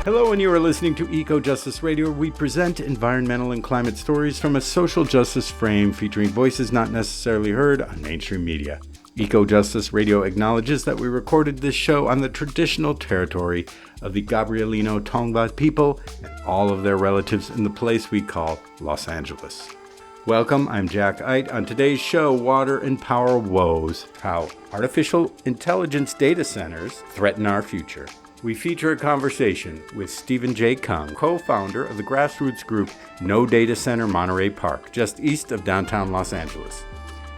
Hello, and you are listening to Eco Justice Radio. We present environmental and climate stories from a social justice frame featuring voices not necessarily heard on mainstream media. Eco Justice Radio acknowledges that we recorded this show on the traditional territory of the Gabrielino Tongva people and all of their relatives in the place we call Los Angeles. Welcome, I'm Jack Eidt. On today's show, Water and Power Woes, how artificial intelligence data centers threaten our future. We feature a conversation with Stephen J. Kung, co-founder of the grassroots group No Data Center Monterey Park, just east of downtown Los Angeles.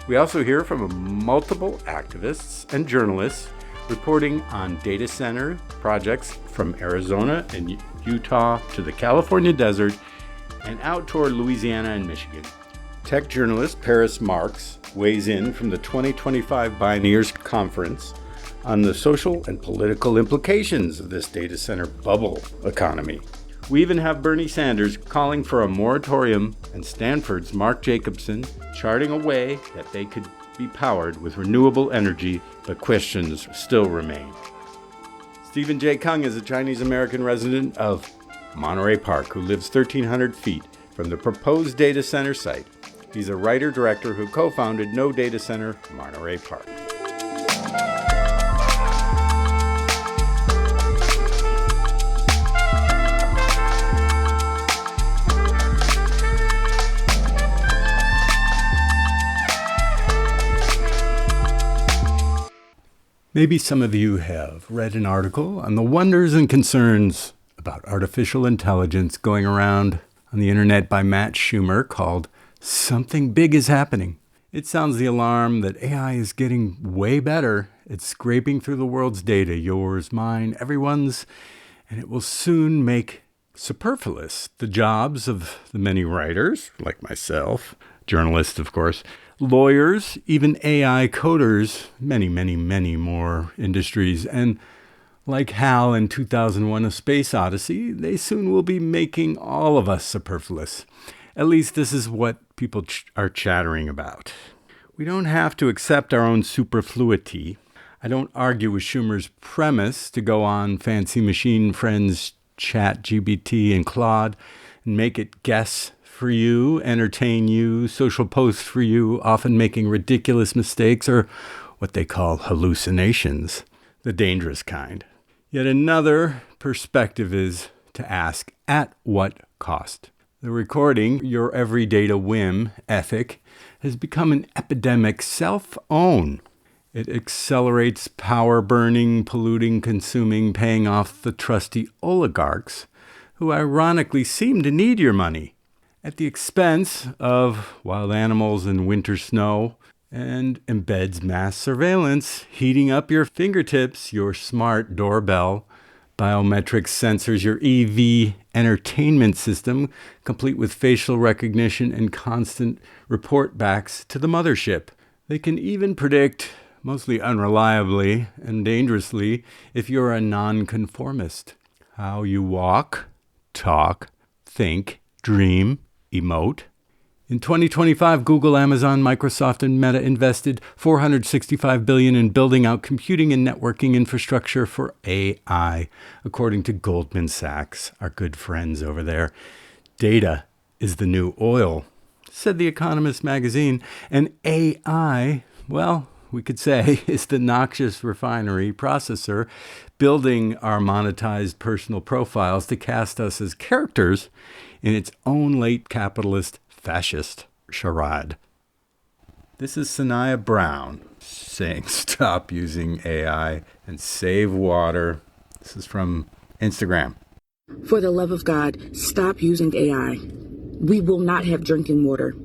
We also hear from multiple activists and journalists reporting on data center projects from Arizona and Utah to the California desert and out toward Louisiana and Michigan. Tech journalist Paris Marks weighs in from the 2025 Bioneers Conference on the social and political implications of this data center bubble economy. We even have Bernie Sanders calling for a moratorium and Stanford's Mark Jacobson charting a way that they could be powered with renewable energy, but questions still remain. Stephen J. Kung is a Chinese-American resident of Monterey Park who lives 1,300 feet from the proposed data center site. He's a writer-director who co-founded No Data Center Monterey Park. Maybe some of you have read an article on the wonders and concerns about artificial intelligence going around on the internet by Matt Schumer called Something Big is Happening. It sounds the alarm that AI is getting way better at scraping through the world's data, yours, mine, everyone's, and it will soon make superfluous the jobs of the many writers, like myself, journalists, of course, lawyers, even AI coders, many more industries. And like Hal in 2001: A Space Odyssey, they soon will be making all of us superfluous. At least this is what people are chattering about. We don't have to accept our own superfluity. I don't argue with Schumer's premise to go on fancy machine friends ChatGPT and Claude and make it guess for you, entertain you, social post for you, often making ridiculous mistakes or what they call hallucinations, the dangerous kind. Yet another perspective is to ask, at what cost? The recording, your every data whim ethic has become an epidemic self-own. It accelerates power burning, polluting, consuming, paying off the trusty oligarchs who ironically seem to need your money, at the expense of wild animals and winter snow, and embeds mass surveillance, heating up your fingertips, your smart doorbell, biometric sensors, your EV entertainment system, complete with facial recognition and constant report backs to the mothership. They can even predict, mostly unreliably and dangerously, if you're a nonconformist, how you walk, talk, think, dream, emote. In 2025, Google, Amazon, Microsoft, and Meta invested $465 billion in building out computing and networking infrastructure for AI, according to Goldman Sachs, our good friends over there. Data is the new oil, said The Economist magazine, and AI, well, we could say, is the noxious refinery processor building our monetized personal profiles to cast us as characters in its own late capitalist fascist charade. This is Sanaya Brown saying stop using AI and save water. This is from Instagram. For the love of God, stop using AI. We will not have drinking water.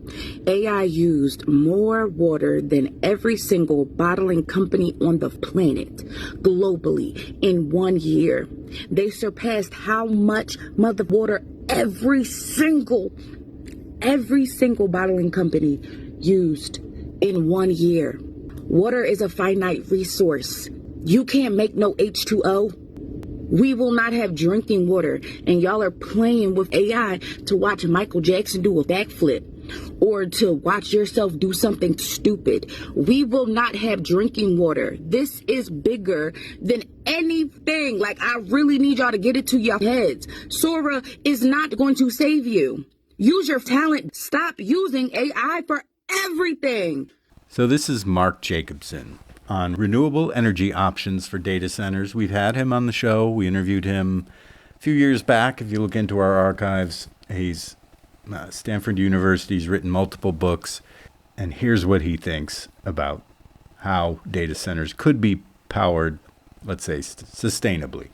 AI used more water than every single bottling company on the planet globally in 1 year. They surpassed how much mother water every single bottling company used in 1 year. Water is a finite resource. You can't make no H2O. We will not have drinking water, and y'all are playing with AI to watch Michael Jackson do a backflip. or to watch yourself do something stupid. We will not have drinking water. This is bigger than anything. Like, I really need y'all to get it to your heads. Sora is not going to save you. Use your talent. Stop using AI for everything. So this is Mark Jacobson on renewable energy options for data centers. We've had him on the show. We interviewed him a few years back. If you look into our archives, he's Stanford University's written multiple books. And here's what he thinks about how data centers could be powered, let's say, sustainably.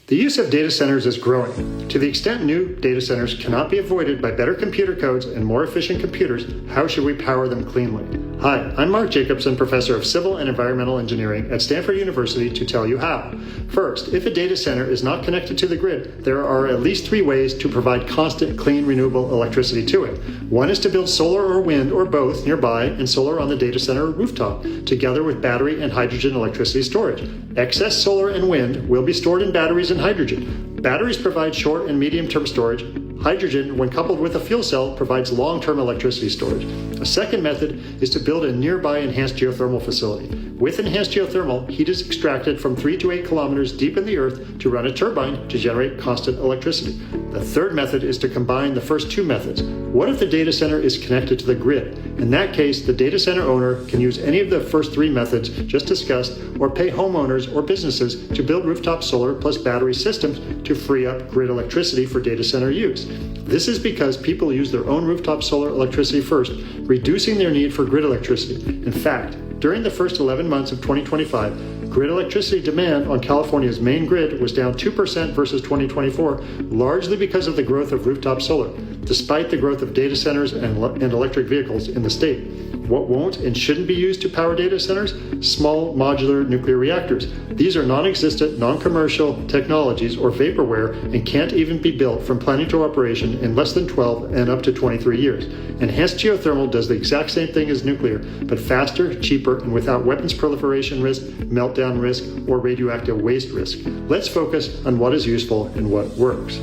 The use of data centers is growing. To the extent new data centers cannot be avoided by better computer codes and more efficient computers, how should we power them cleanly? Hi, I'm Mark Jacobson, professor of civil and environmental engineering at Stanford University, to tell you how. First, if a data center is not connected to the grid, there are at least 3 ways to provide constant, clean, renewable electricity to it. One is to build solar or wind or both nearby and solar on the data center rooftop, together with battery and hydrogen electricity storage. Excess solar and wind will be stored in batteries and hydrogen. Batteries provide short and medium-term storage. Hydrogen, when coupled with a fuel cell, provides long-term electricity storage. A second method is to build a nearby enhanced geothermal facility. With enhanced geothermal, heat is extracted from 3 to 8 kilometers deep in the earth to run a turbine to generate constant electricity. The third method is to combine the first 2 methods. What if the data center is connected to the grid? In that case, the data center owner can use any of the first 3 methods just discussed, or pay homeowners or businesses to build rooftop solar plus battery systems to free up grid electricity for data center use. This is because people use their own rooftop solar electricity first, reducing their need for grid electricity. In fact, during the first 11 months of 2025, grid electricity demand on California's main grid was down 2% versus 2024, largely because of the growth of rooftop solar, despite the growth of data centers and electric vehicles in the state. What won't and shouldn't be used to power data centers? Small modular nuclear reactors. These are non-existent, non-commercial technologies or vaporware and can't even be built from planning to operation in less than 12 and up to 23 years. Enhanced geothermal does the exact same thing as nuclear, but faster, cheaper, and without weapons proliferation risk, meltdown risk, or radioactive waste risk. Let's focus on what is useful and what works.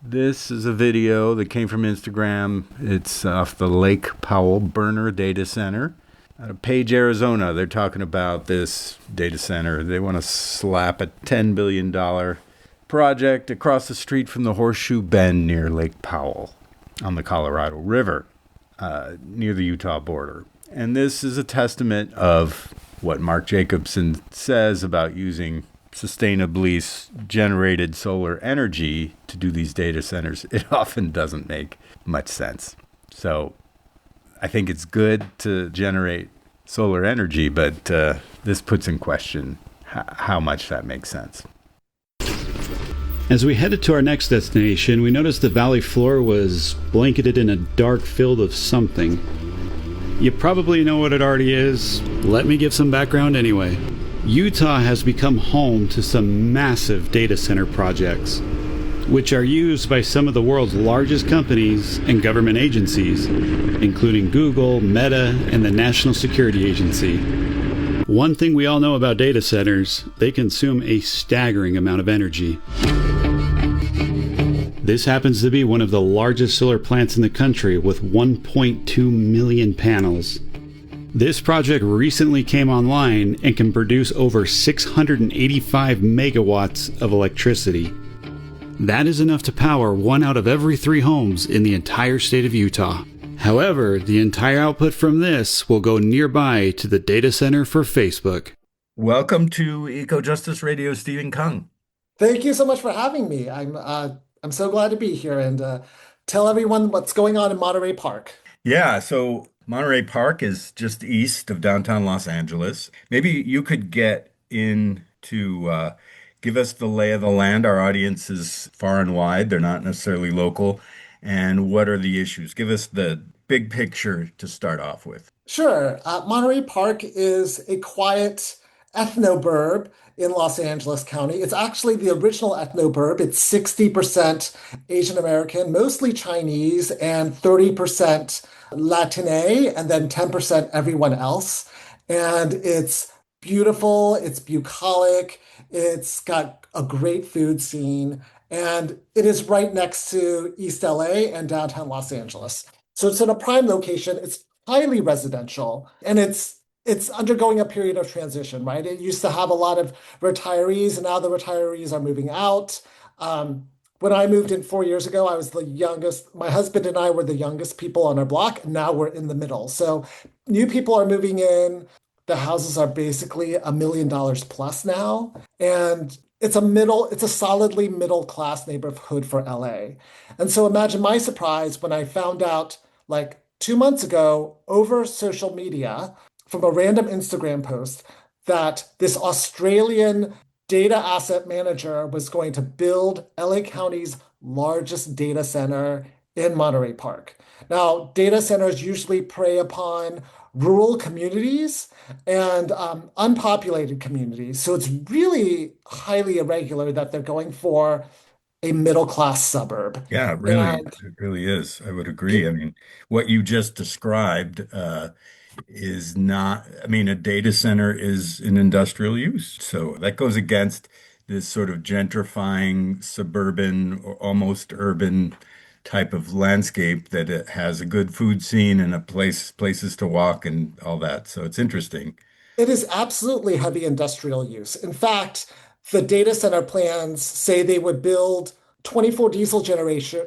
This is a video that came from Instagram. It's off the Lake Powell Burner Data Center out of Page, Arizona. They're talking about this data center. They want to slap a $10 billion project across the street from the Horseshoe Bend near Lake Powell on the Colorado River, near the Utah border. And this is a testament of what Mark Jacobson says about using sustainably generated solar energy to do these data centers. It often doesn't make much sense. So I think it's good to generate solar energy, but this puts in question how much that makes sense. As we headed to our next destination, we noticed the valley floor was blanketed in a dark field of something. You probably know what it already is. Let me give some background anyway. Utah has become home to some massive data center projects, which are used by some of the world's largest companies and government agencies, including Google, Meta, and the National Security Agency. One thing we all know about data centers, they consume a staggering amount of energy. This happens to be one of the largest solar plants in the country with 1.2 million panels. This project recently came online and can produce over 685 megawatts of electricity. That is enough to power 1 out of every 3 homes in the entire state of Utah. However, the entire output from this will go nearby to the data center for Facebook. Welcome to Eco Justice Radio, Stephen Kung. Thank you so much for having me. I'm so glad to be here and tell everyone what's going on in Monterey Park. Yeah, so Monterey Park is just east of downtown Los Angeles. Maybe you could get in to give us the lay of the land. Our audience is far and wide. They're not necessarily local. And what are the issues? Give us the big picture to start off with. Sure. Monterey Park is a quiet ethnoburb in Los Angeles County. It's actually the original ethnoburb. It's 60% Asian American, mostly Chinese, and 30% Latine, and then 10% everyone else. And it's beautiful, it's bucolic, it's got a great food scene, And it is right next to East LA and downtown Los Angeles. So it's in a prime location. It's highly residential and it's undergoing a period of transition, right? It used to have a lot of retirees, and now the retirees are moving out. When I moved in 4 years ago, I was the youngest. My husband and I were the youngest people on our block, and now we're in the middle. So new people are moving in. The houses are basically $1 million plus now. And it's a solidly middle class neighborhood for LA. And so imagine my surprise when I found out like 2 months ago over social media from a random Instagram post that this Australian data asset manager was going to build LA County's largest data center in Monterey Park. Now, data centers usually prey upon rural communities and unpopulated communities. So it's really highly irregular that they're going for a middle class suburb. Yeah, And it really is. I would agree. I mean, what you just described is not, I mean, a data center is an industrial use. So that goes against this sort of gentrifying suburban or almost urban type of landscape that it has a good food scene and places to walk and all that. So it's interesting. it is absolutely heavy industrial use. In fact, the data center plans say they would build 24 diesel generators,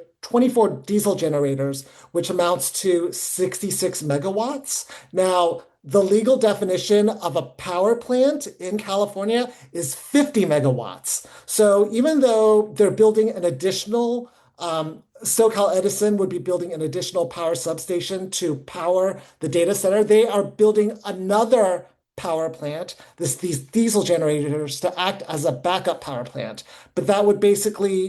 which amounts to 66 megawatts. Now, the legal definition of a power plant in California is 50 megawatts. So even though they're building an additional SoCal Edison would be building an additional power substation to power the data center. They are building another power plant, these diesel generators to act as a backup power plant. But that would basically,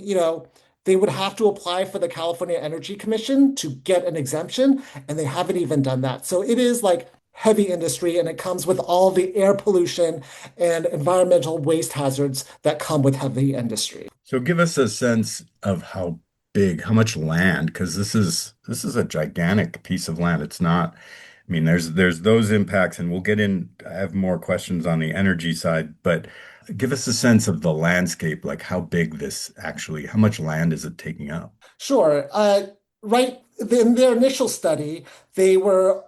they would have to apply for the California Energy Commission to get an exemption, and they haven't even done that. So it is like heavy industry, and it comes with all the air pollution and environmental waste hazards that come with heavy industry. So give us a sense of how big, how much land, because this is a gigantic piece of land. It's not, I mean, there's those impacts, and we'll get in. I have more questions on the energy side, but give us a sense of the landscape, like how big this actually, how much land is it taking up? Sure. Right in their initial study, they were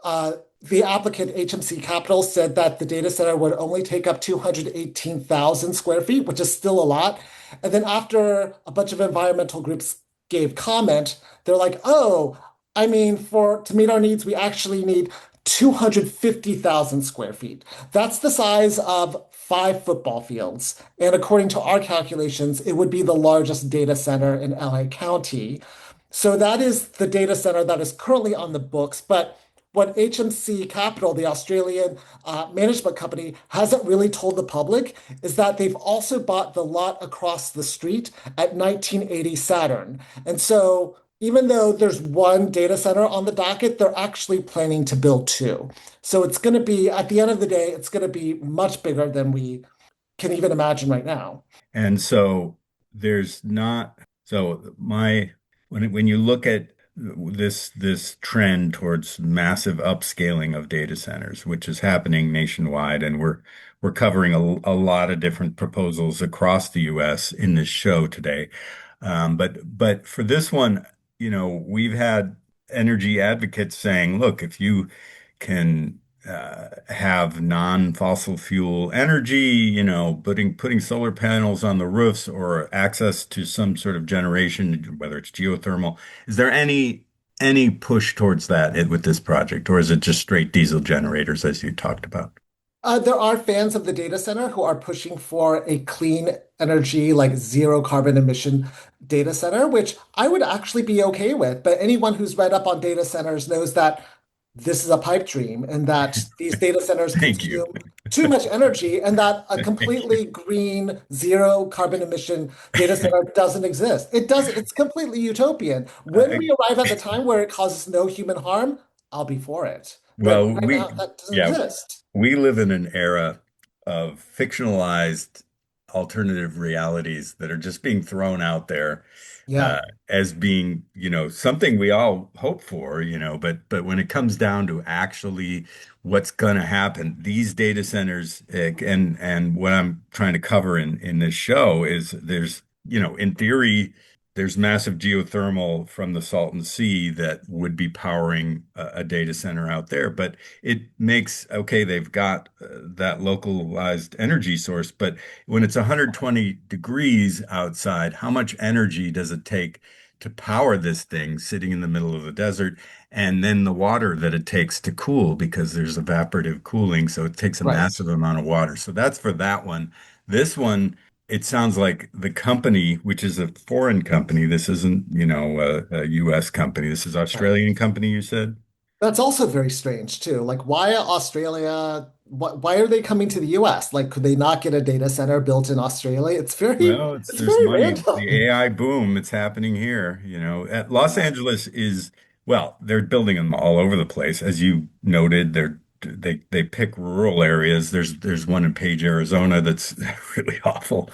the applicant HMC Capital said that the data center would only take up 218,000 square feet, which is still a lot. And then after a bunch of environmental groups gave comment, they're like, oh, I mean, to meet our needs, we actually need 250,000 square feet. That's the size of 5 football fields. And according to our calculations, it would be the largest data center in LA County. So that is the data center that is currently on the books. But what HMC Capital, the Australian management company, hasn't really told the public is that they've also bought the lot across the street at 1980 Saturn. And so even though there's one data center on the docket, they're actually planning to build two. So it's going to be, at the end of the day, it's going to be much bigger than we can even imagine right now. And so there's not, so my, when you look at this trend towards massive upscaling of data centers, which is happening nationwide, and we're covering a lot of different proposals across the US in this show today. But for this one, we've had energy advocates saying, look, if you can have non-fossil fuel energy, putting solar panels on the roofs or access to some sort of generation, whether it's geothermal, is there any push towards that with this project, or is it just straight diesel generators as you talked about? There are fans of the data center who are pushing for a clean energy, like zero carbon emission data center, which I would actually be okay with. But anyone who's read up on data centers knows that this is a pipe dream and that these data centers Thank you. consume too much energy and that a completely green, zero carbon emission data center doesn't exist. It's completely utopian. When I, we arrive at the time where it causes no human harm, I'll be for it. But well, right now, that doesn't yeah, exist. we live in an era of fictionalized alternative realities that are just being thrown out there Yeah. uh, as being, something we all hope for, but when it comes down to actually what's going to happen, these data centers, and what I'm trying to cover in this show is in theory, there's massive geothermal from the Salton Sea that would be powering a data center out there. But it makes, okay, they've got that localized energy source. But when it's 120 degrees outside, how much energy does it take to power this thing sitting in the middle of the desert? And then the water that it takes to cool because there's evaporative cooling. So it takes a Right. massive amount of water. So that's for that one. This one, it sounds like the company, which is a foreign company, this isn't, a US company. This is Right. Australian company, you said? That's also very strange too. Like, why Australia? Why are they coming to the US? Like, could they not get a data center built in Australia? Well, It's there's very money. The random. AI boom, it's happening here. At Los Yeah. Angeles is, well, they're building them all over the place. As you noted, they pick rural areas. There's one in Page, Arizona that's really awful.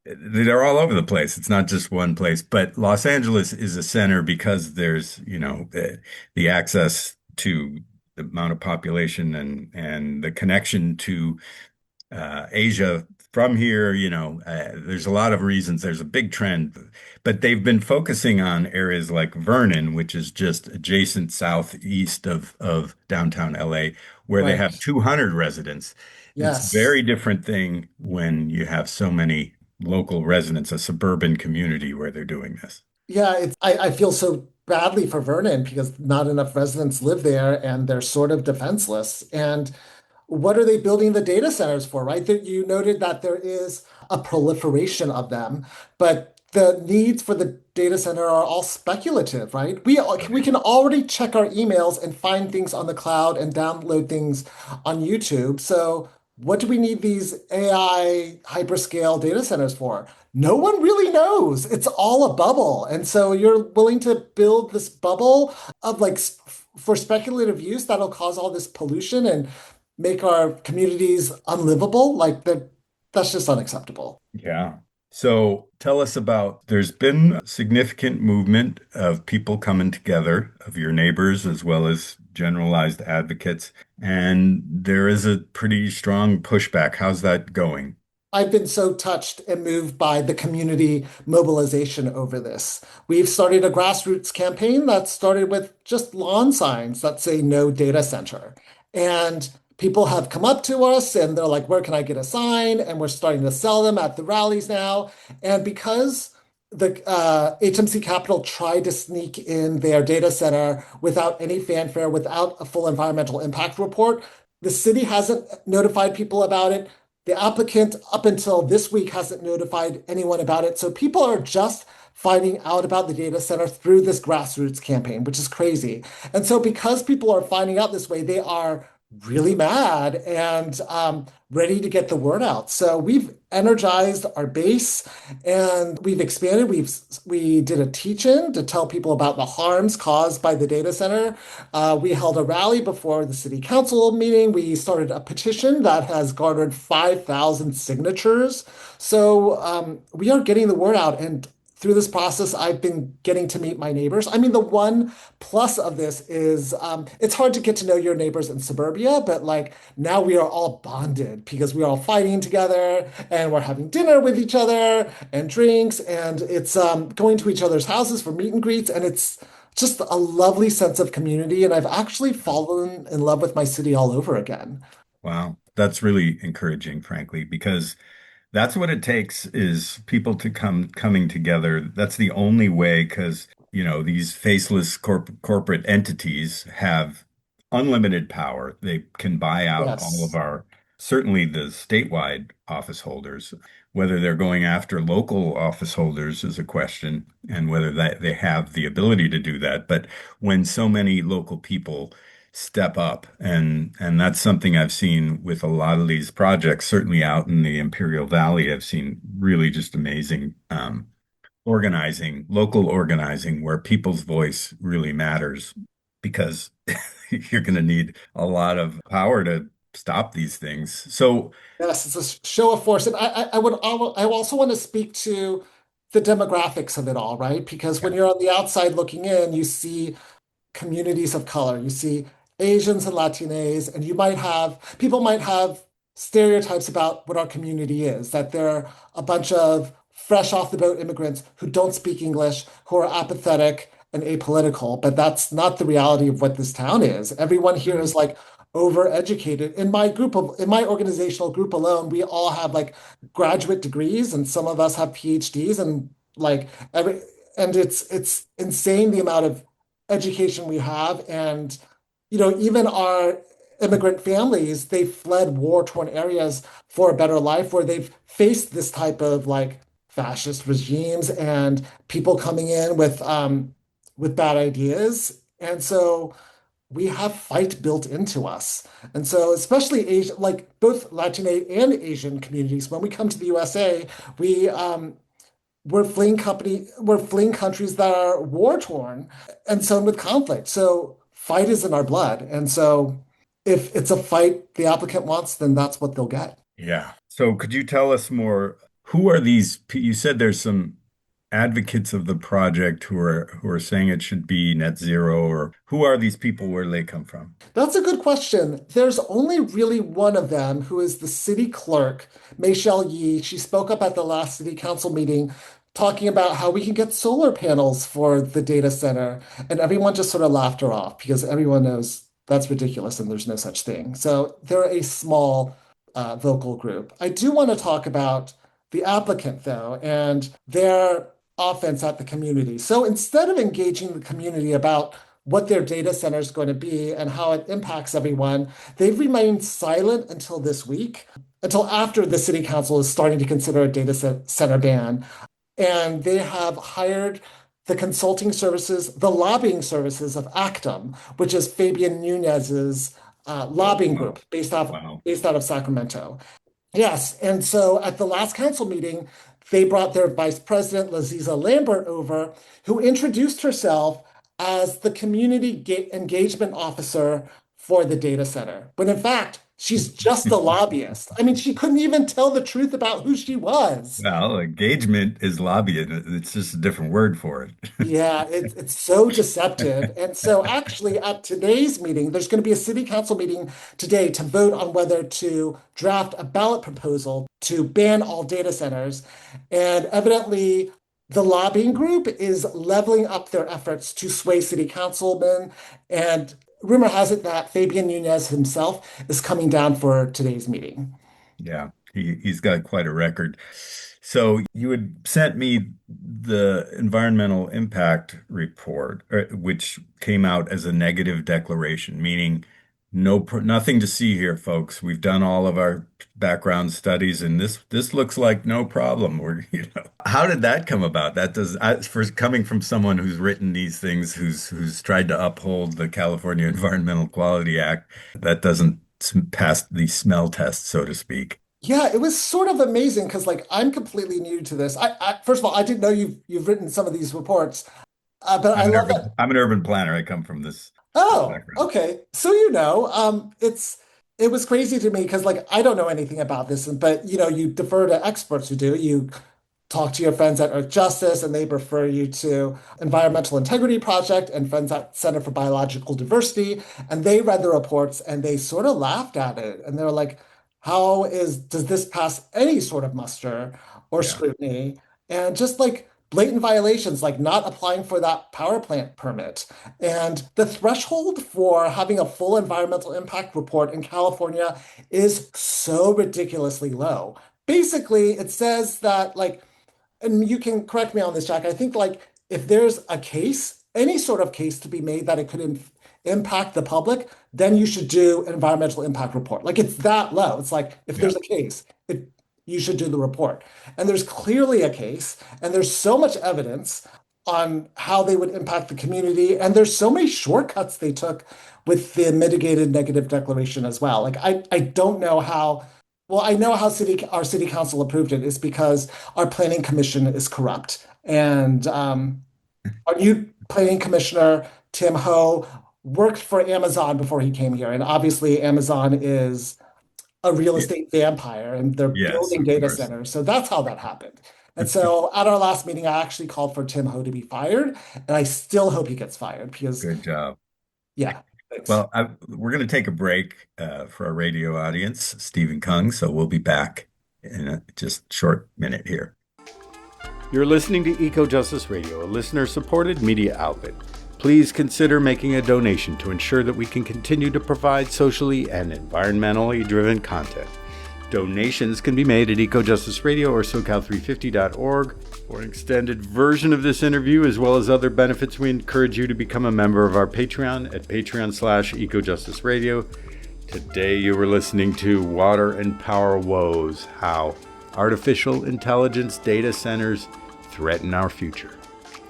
They're all over the place. It's not just one place, but Los Angeles is a center because there's, the access to the amount of population and the connection to Asia from here. There's a lot of reasons. There's a big trend, but they've been focusing on areas like Vernon, which is just adjacent southeast of downtown LA, where they have Right. 200 residents. It's a very Yes. different thing when you have so many local residents, a suburban community where they're doing this. Yeah, I feel so badly for Vernon because not enough residents live there and they're sort of defenseless. And what are they building the data centers for, right? That you noted that there is a proliferation of them, but the needs for the data center are all speculative, right? We can already check our emails and find things on the cloud and download things on YouTube. So what do we need these AI hyperscale data centers for? No one really knows. It's all a bubble. And so you're willing to build this bubble of like for speculative use that'll cause all this pollution and make our communities unlivable. That's just unacceptable. Yeah. So tell us about, there's been significant movement of people coming together, of your neighbors as well as generalized advocates, and there is a pretty strong pushback. How's that going? I've been so touched and moved by the community mobilization over this. We've started a grassroots campaign that started with just lawn signs that say no data center. And people have come up to us and they're like, where can I get a sign? And we're starting to sell them at the rallies now. And because the HMC Capital tried to sneak in their data center without any fanfare, without a full environmental impact report, the city hasn't notified people about it. The applicant, up until this week, hasn't notified anyone about it. So people are just finding out about the data center through this grassroots campaign, which is crazy. And so, because people are finding out this way, they are really mad and ready to get the word out. So we've energized our base and we've expanded. We did a teach-in to tell people about the harms caused by the data center. We held a rally before the city council meeting. We started a petition that has garnered 5,000 signatures. So we are getting the word out. And through this process, I've been getting to meet my neighbors. I mean, the one plus of this is it's hard to get to know your neighbors in suburbia, but like now we are all bonded because we are all fighting together and we're having dinner with each other and drinks and it's going to each other's houses for meet and greets and it's just a lovely sense of community. And I've actually fallen in love with my city all over again. Wow, that's really encouraging, frankly, because that's what it takes is people to coming together. That's the only way because, these faceless corporate entities have unlimited power. They can buy out all of Yes. our, certainly the statewide office holders. Whether they're going after local office holders is a question, and whether that they have the ability to do that. But when so many local people step up, and that's something I've seen with a lot of these projects, certainly out in the Imperial Valley, I've seen really just amazing organizing, local organizing, where people's voice really matters because you're going to need a lot of power to stop these things. So, Yes, it's a show of force. And I also want to speak to the demographics of it all, right? Because when yeah, you're on the outside looking in, you see communities of color. You see Asians and Latinas, and people might have stereotypes about what our community is, that they're a bunch of fresh off the boat immigrants who don't speak English, who are apathetic and apolitical. But that's not the reality of what this town is. Everyone here is like overeducated. In my organizational group alone, we all have like graduate degrees, and some of us have PhDs, and like every and it's insane the amount of education we have. And even our immigrant families, they fled war-torn areas for a better life where they've faced this type of like fascist regimes and people coming in with bad ideas. And so we have fight built into us. And so especially Asian, like both Latino and Asian communities, when we come to the USA, we we're fleeing countries that are war torn and sown with conflict. So fight is in our blood. And so if it's a fight the applicant wants, then that's what they'll get. Yeah. So could you tell us more? Who are these? You said there's some advocates of the project who are saying it should be net zero, or who are these people? Where do they come from? That's a good question. There's only really one of them who is the city clerk, Michelle Yee. She spoke up at the last city council meeting talking about how we can get solar panels for the data center. And everyone just sort of laughed her off because everyone knows that's ridiculous and there's no such thing. So they're a small vocal group. I do want to talk about the applicant, though, and their offense at the community. So instead of engaging the community about what their data center is going to be and how it impacts everyone, they've remained silent until this week, until after the city council is starting to consider a center ban. And they have hired the consulting services, the lobbying services of Actum, which is Fabian Nunez's lobbying group Wow. based out of Sacramento. Yes, and so at the last council meeting, they brought their vice president, Laziza Lambert, over, who introduced herself as the engagement officer for the data center. When in fact, she's just a lobbyist. I mean, she couldn't even tell the truth about who she was. Well, engagement is lobbying. It's just a different word for it. Yeah, it's so deceptive. And so, actually, at today's meeting, there's going to be a city council meeting today to vote on whether to draft a ballot proposal to ban all data centers. And evidently, the lobbying group is leveling up their efforts to sway city councilmen. And rumor has it that Fabian Nunez himself is coming down for today's meeting. Yeah, he's got quite a record. So you had sent me the environmental impact report, which came out as a negative declaration, meaning nothing to see here, folks. We've done all of our background studies, and this looks like no problem. How did that come about? That does, for coming from someone who's written these things, who's tried to uphold the California Environmental Quality Act, that doesn't pass the smell test, so to speak. Yeah, it was sort of amazing because like I'm completely new to this. First of all, I didn't know you've written some of these reports, but I love that. I'm an urban planner. I come from this Oh, background. okay. So it was crazy to me because like I don't know anything about this, but you defer to experts who do. You talk to your friends at Earth Justice, and they refer you to Environmental Integrity Project and friends at Center for Biological Diversity, and they read the reports and they sort of laughed at it, and they were like, does this pass any sort of muster or Yeah. scrutiny? And just like blatant violations, like not applying for that power plant permit. And the threshold for having a full environmental impact report in California is so ridiculously low. Basically, it says that like and you can correct me on this, Jack. I think like if there's a case, any sort of case to be made that it could impact the public, then you should do an environmental impact report. Like it's that low. It's like if Yeah. there's a case, you should do the report. And there's clearly a case, and there's so much evidence on how they would impact the community, and there's so many shortcuts they took with the mitigated negative declaration as well. Like I don't know how well, I know how our city council approved it is because our planning commission is corrupt. And our new planning commissioner, Tim Ho, worked for Amazon before he came here. And obviously, Amazon is a real Y- estate vampire and they're Yes, building of data course. centers. So that's how that happened. And so at our last meeting, I actually called for Tim Ho to be fired. And I still hope he gets fired because, Good job. yeah, thanks. Well, we're going to take a break for our radio audience, Stephen Kung. So we'll be back in a just short minute here. You're listening to Eco Justice Radio, a listener-supported media outlet. Please consider making a donation to ensure that we can continue to provide socially and environmentally driven content. Donations can be made at Eco Justice Radio or SoCal350.org. For an extended version of this interview, as well as other benefits, we encourage you to become a member of our Patreon at patreon.com/EcoJusticeRadio. Today you were listening to Water and Power Woes, how artificial intelligence data centers threaten our future.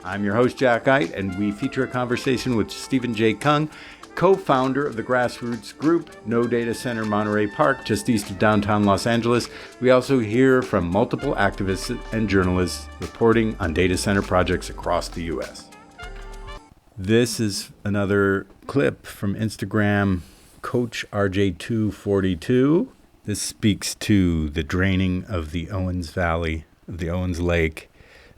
I'm your host, Jack Eidt, and we feature a conversation with Stephen J. Kung, co-founder of the grassroots group No Data Center Monterey Park, just east of downtown Los Angeles. We also hear from multiple activists and journalists reporting on data center projects across the U.S. This is another clip from Instagram Coach RJ242. This speaks to the draining of the Owens Valley, of the Owens Lake,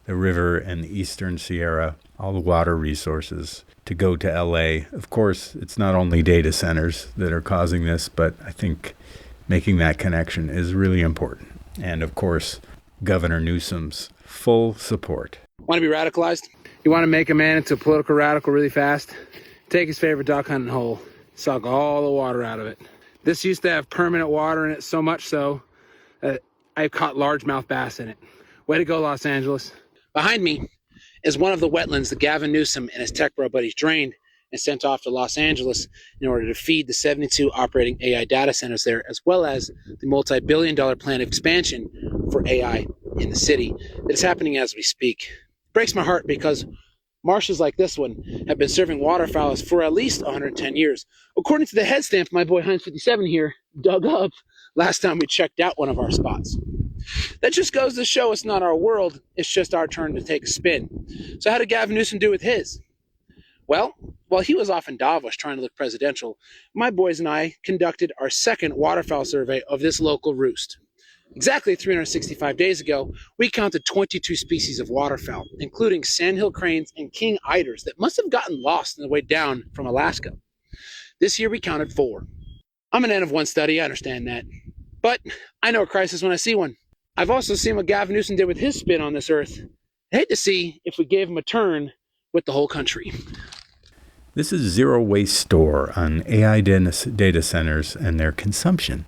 the river, and the Eastern Sierra, all the water resources to go to LA. Of course, it's not only data centers that are causing this, but I think making that connection is really important. And of course, Governor Newsom's full support. Want to be radicalized? You want to make a man into a political radical really fast? Take his favorite duck hunting hole, suck all the water out of it. This used to have permanent water in it, so much so that I've caught largemouth bass in it. Way to go, Los Angeles. Behind me is one of the wetlands that Gavin Newsom and his tech bro buddies drained and sent off to Los Angeles in order to feed the 72 operating AI data centers there, as well as the multi-billion-dollar plan of expansion for AI in the city that is happening as we speak. It breaks my heart because marshes like this one have been serving waterfowls for at least 110 years. According to the head stamp my boy Heinz 57 here dug up last time we checked out one of our spots. That just goes to show it's not our world, it's just our turn to take a spin. So how did Gavin Newsom do with his? Well, while he was off in Davos trying to look presidential, my boys and I conducted our second waterfowl survey of this local roost. Exactly 365 days ago, we counted 22 species of waterfowl, including sandhill cranes and king eiders that must have gotten lost on the way down from Alaska. This year we counted 4. I'm an N of 1 study, I understand that. But I know a crisis when I see one. I've also seen what Gavin Newsom did with his spin on this earth. I hate to see if we gave him a turn with the whole country. This is Zero Waste Store on AI data centers and their consumption.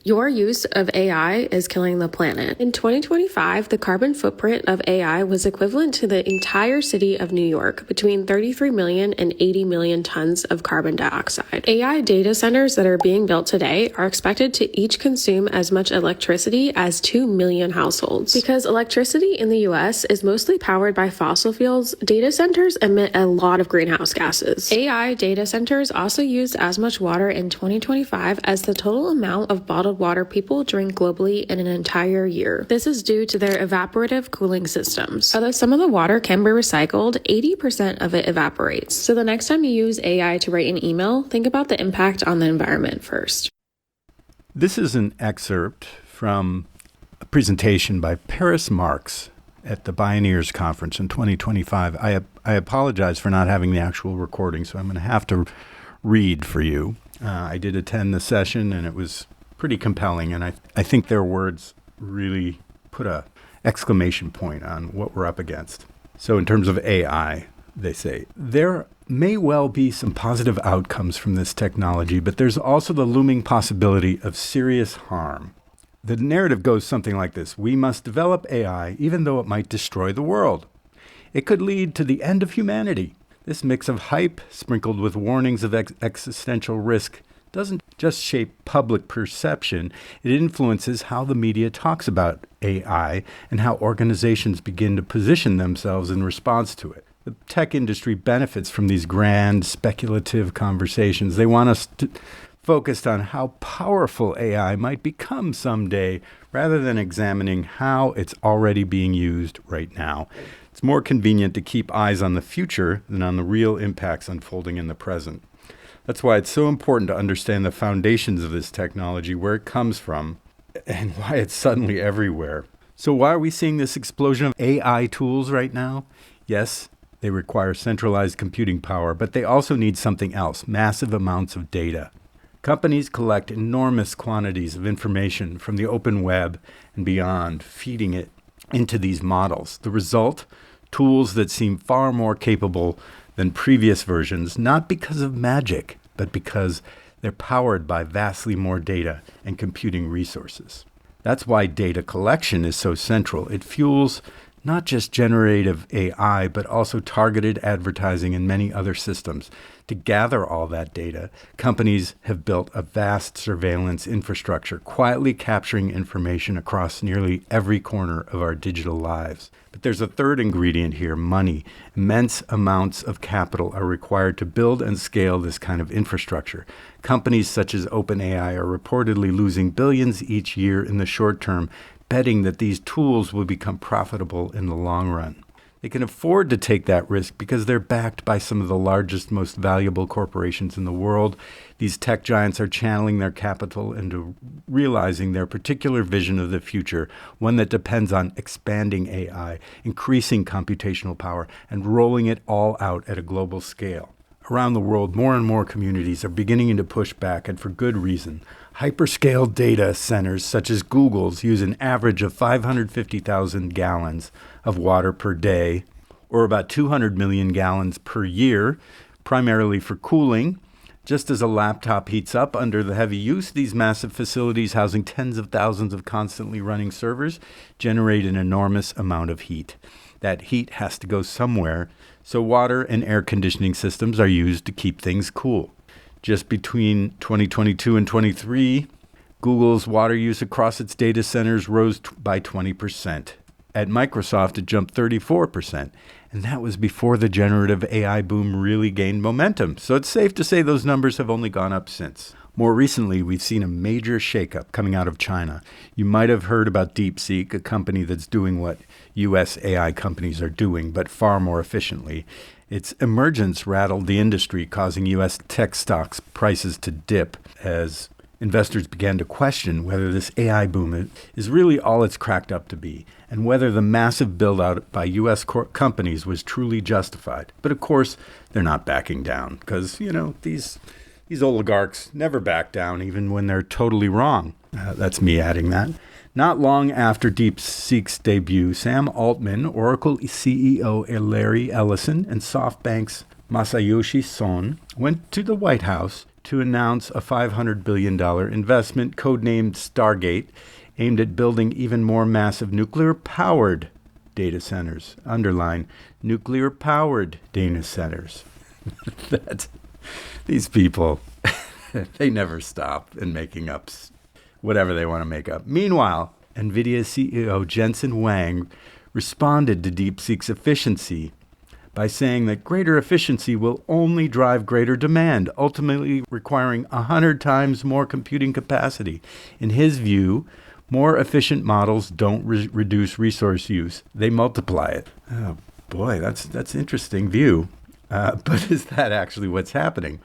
Your use of AI is killing the planet. In 2025, the carbon footprint of AI was equivalent to the entire city of New York, between 33 million and 80 million tons of carbon dioxide. AI data centers that are being built today are expected to each consume as much electricity as 2 million households. Because electricity in the US is mostly powered by fossil fuels, data centers emit a lot of greenhouse gases. AI data centers also used as much water in 2025 as the total amount of bottled water people drink globally in an entire year. This is due to their evaporative cooling systems. Although some of the water can be recycled, 80% of it evaporates. So the next time you use AI to write an email, think about the impact on the environment first. This is an excerpt from a presentation by Paris Marx at the Bioneers Conference in 2025. I apologize for not having the actual recording, so I'm going to have to read for you. I did attend the session, and it was pretty compelling, and I think their words really put a exclamation point on what we're up against. So in terms of AI, they say, there may well be some positive outcomes from this technology, but there's also the looming possibility of serious harm. The narrative goes something like this: we must develop AI even though it might destroy the world. It could lead to the end of humanity. This mix of hype sprinkled with warnings of existential risk doesn't just shape public perception, it influences how the media talks about AI and how organizations begin to position themselves in response to it. The tech industry benefits from these grand, speculative conversations. They want us to focused on how powerful AI might become someday, rather than examining how it's already being used right now. It's more convenient to keep eyes on the future than on the real impacts unfolding in the present. That's why it's so important to understand the foundations of this technology, where it comes from, and why it's suddenly everywhere. So why are we seeing this explosion of AI tools right now? Yes, they require centralized computing power, but they also need something else: massive amounts of data. Companies collect enormous quantities of information from the open web and beyond, feeding it into these models. The result, tools that seem far more capable than previous versions, not because of magic, but because they're powered by vastly more data and computing resources. That's why data collection is so central. It fuels not just generative AI, but also targeted advertising and many other systems. To gather all that data, companies have built a vast surveillance infrastructure, quietly capturing information across nearly every corner of our digital lives. But there's a third ingredient here, money. Immense amounts of capital are required to build and scale this kind of infrastructure. Companies such as OpenAI are reportedly losing billions each year in the short term, betting that these tools will become profitable in the long run. They can afford to take that risk because they're backed by some of the largest, most valuable corporations in the world. These tech giants are channeling their capital into realizing their particular vision of the future, one that depends on expanding AI, increasing computational power, and rolling it all out at a global scale. Around the world, more and more communities are beginning to push back, and for good reason. Hyperscale data centers such as Google's use an average of 550,000 gallons of water per day, or about 200 million gallons per year, primarily for cooling. Just as a laptop heats up under the heavy use, these massive facilities housing tens of thousands of constantly running servers generate an enormous amount of heat. That heat has to go somewhere, so water and air conditioning systems are used to keep things cool. Just between 2022 and 23, Google's water use across its data centers rose by 20%. At Microsoft, it jumped 34%. And that was before the generative AI boom really gained momentum. So it's safe to say those numbers have only gone up since. More recently, we've seen a major shakeup coming out of China. You might have heard about DeepSeek, a company that's doing what U.S. AI companies are doing, but far more efficiently. Its emergence rattled the industry, causing U.S. tech stocks prices to dip as investors began to question whether this AI boom is really all it's cracked up to be, and whether the massive build-out by U.S. companies was truly justified. But of course, they're not backing down, because, these oligarchs never back down, even when they're totally wrong. That's me adding that. Not long after DeepSeek's debut, Sam Altman, Oracle CEO Larry Ellison, and SoftBank's Masayoshi Son went to the White House to announce a $500 billion investment, codenamed Stargate, aimed at building even more massive nuclear-powered data centers. Underline, nuclear-powered data centers. These people, they never stop in making up whatever they want to make up. Meanwhile, NVIDIA CEO Jensen Huang responded to DeepSeek's efficiency by saying that greater efficiency will only drive greater demand, ultimately requiring 100 times more computing capacity. In his view, more efficient models don't reduce resource use. They multiply it. Oh, boy, that's an interesting view. But is that actually what's happening?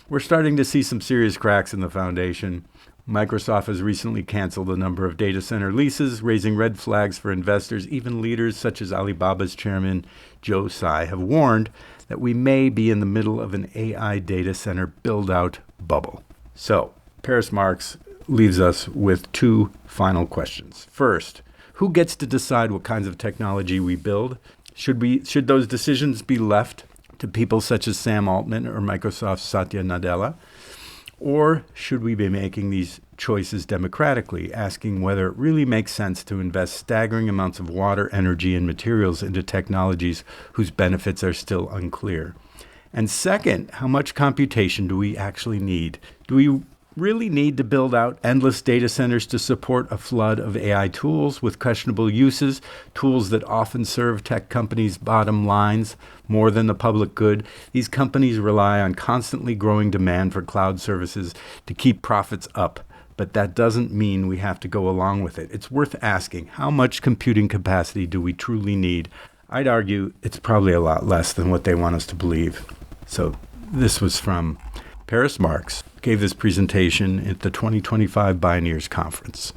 We're starting to see some serious cracks in the foundation. Microsoft has recently canceled a number of data center leases, raising red flags for investors. Even leaders such as Alibaba's chairman, Joe Tsai, have warned that we may be in the middle of an AI data center build-out bubble. So, Paris Marx leaves us with two final questions. First, who gets to decide what kinds of technology we build? Should those decisions be left to people such as Sam Altman or Microsoft's Satya Nadella? Or should we be making these choices democratically, asking whether it really makes sense to invest staggering amounts of water, energy, and materials into technologies whose benefits are still unclear? And second, how much computation do we actually need? Do we really need to build out endless data centers to support a flood of AI tools with questionable uses, tools that often serve tech companies' bottom lines more than the public good? These companies rely on constantly growing demand for cloud services to keep profits up, but that doesn't mean we have to go along with it. It's worth asking, how much computing capacity do we truly need? I'd argue it's probably a lot less than what they want us to believe. So this was from Paris Marx, gave this presentation at the 2025 Bioneers Conference,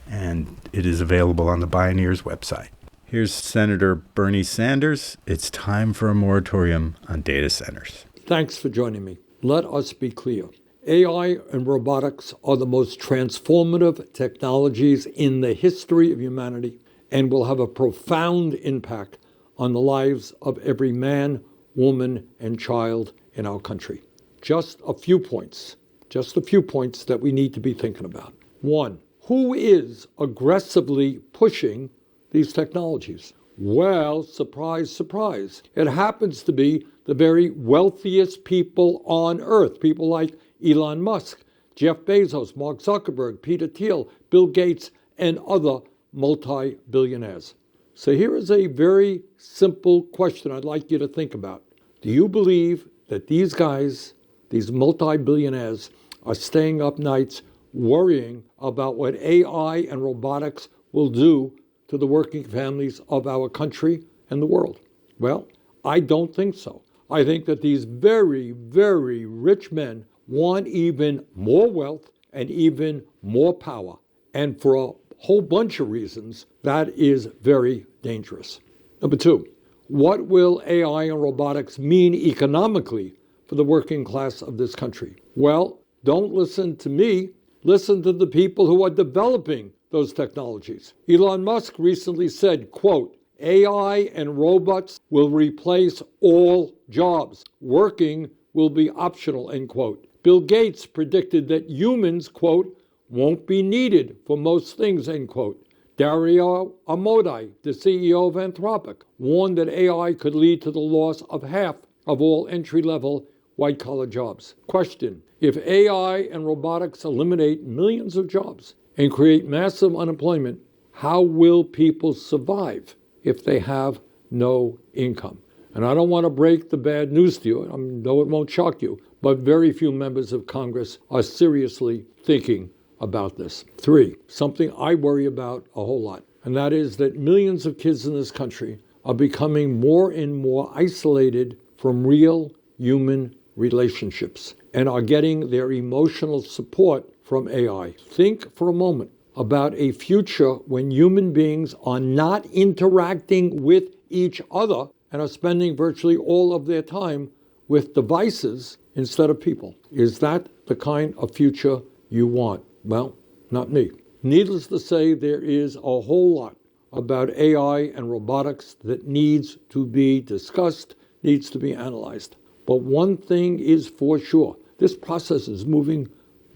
and it is available on the Bioneers website. Here's Senator Bernie Sanders. It's time for a moratorium on data centers. Thanks for joining me. Let us be clear. AI and robotics are the most transformative technologies in the history of humanity. and will have a profound impact on the lives of every man, woman, and child in our country. Just a few points that we need to be thinking about. One, who is aggressively pushing these technologies? Well, surprise, surprise. It happens to be the very wealthiest people on earth, people like Elon Musk, Jeff Bezos, Mark Zuckerberg, Peter Thiel, Bill Gates, and other multi-billionaires. So here is a very simple question I'd like you to think about. Do you believe that these guys, these multi-billionaires, are staying up nights worrying about what AI and robotics will do to the working families of our country and the world? Well, I don't think so. I think that these very, very rich men want even more wealth and even more power. And for a whole bunch of reasons, that is very dangerous. Number two, what will AI and robotics mean economically for the working class of this country? Well, don't listen to me. Listen to the people who are developing those technologies. Elon Musk recently said, quote, AI and robots will replace all jobs. Working will be optional, end quote. Bill Gates predicted that humans, quote, won't be needed for most things, end quote. Dario Amodei, the CEO of Anthropic, warned that AI could lead to the loss of half of all entry-level white-collar jobs. Question, if AI and robotics eliminate millions of jobs and create massive unemployment, how will people survive if they have no income? And I don't want to break the bad news to you. I know it won't shock you, but very few members of Congress are seriously thinking about this. Three, something I worry about a whole lot, and that is that millions of kids in this country are becoming more and more isolated from real human relationships and are getting their emotional support from AI. Think for a moment about a future when human beings are not interacting with each other and are spending virtually all of their time with devices instead of people. Is that the kind of future you want? Well, not me. Needless to say, there is a whole lot about AI and robotics that needs to be discussed, needs to be analyzed. But one thing is for sure, this process is moving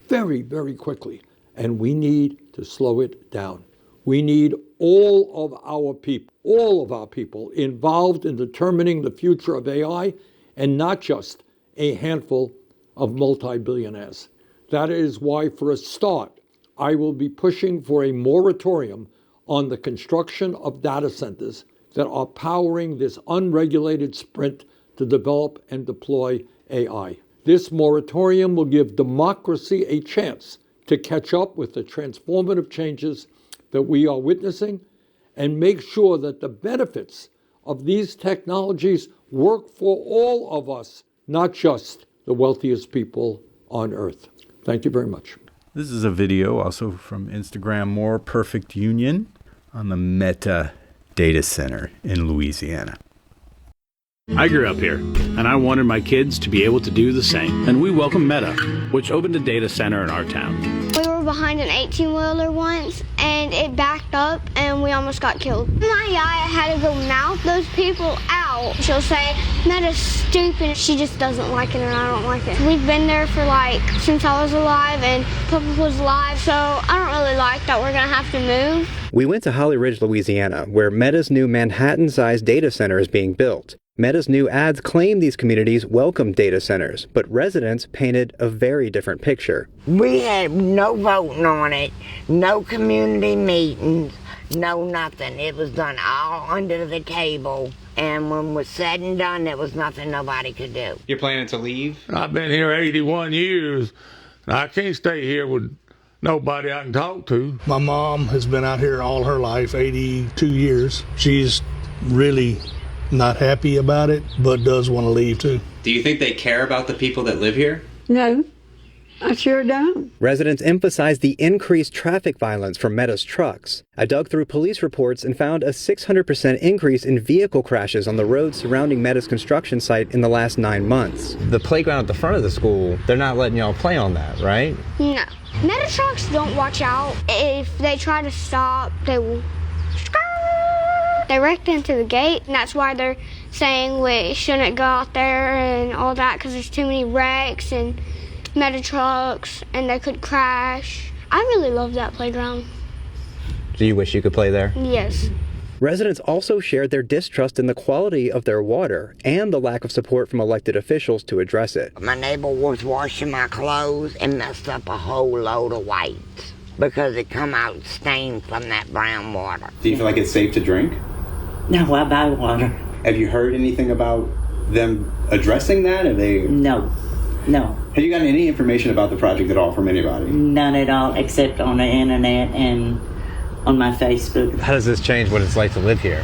very, very quickly, and we need to slow it down. We need all of our people involved in determining the future of AI, and not just a handful of multi-billionaires. That is why, for a start, I will be pushing for a moratorium on the construction of data centers that are powering this unregulated sprint to develop and deploy AI. This moratorium will give democracy a chance to catch up with the transformative changes that we are witnessing and make sure that the benefits of these technologies work for all of us, not just the wealthiest people on earth. Thank you very much. This is a video also from Instagram, More Perfect Union, on the Meta data center in Louisiana. I grew up here, and I wanted my kids to be able to do the same. And we welcome Meta, which opened a data center in our town. We were behind an 18-wheeler once, and it backed up, and we almost got killed. My yaya had to go mouth those people out. She'll say, Meta's stupid. She just doesn't like it, and I don't like it. We've been there for, since I was alive, and Papa was alive, so I don't really like that we're going to have to move. We went to Holly Ridge, Louisiana, where Meta's new Manhattan-sized data center is being built. Meta's new ads claim these communities welcome data centers, but residents painted a very different picture. We had no voting on it, no community meetings, no nothing. It was done all under the table, and when it was said and done, there was nothing nobody could do. You're planning to leave? I've been here 81 years, and I can't stay here with nobody I can talk to. My mom has been out here all her life, 82 years. She's really not happy about it, but does want to leave too. Do you think they care about the people that live here? No, I sure don't. Residents emphasize the increased traffic violence from Meta's trucks. I dug through police reports and found a 600% increase in vehicle crashes on the roads surrounding Meta's construction site in the last 9 months. The playground at the front of the school, they're not letting y'all play on that, right? No. Meta trucks don't watch out. If they try to stop, they will They wrecked into the gate, and that's why they're saying we shouldn't go out there and all that, because there's too many wrecks and meta trucks, and they could crash. I really love that playground. Do you wish you could play there? Yes. Residents also shared their distrust in the quality of their water and the lack of support from elected officials to address it. My neighbor was washing my clothes and messed up a whole load of whites because it come out stained from that brown water. Do you feel like it's safe to drink? No, I buy water. Have you heard anything about them addressing that? No. Have you gotten any information about the project at all from anybody? None at all, except on the internet and on my Facebook. How does this change what it's like to live here?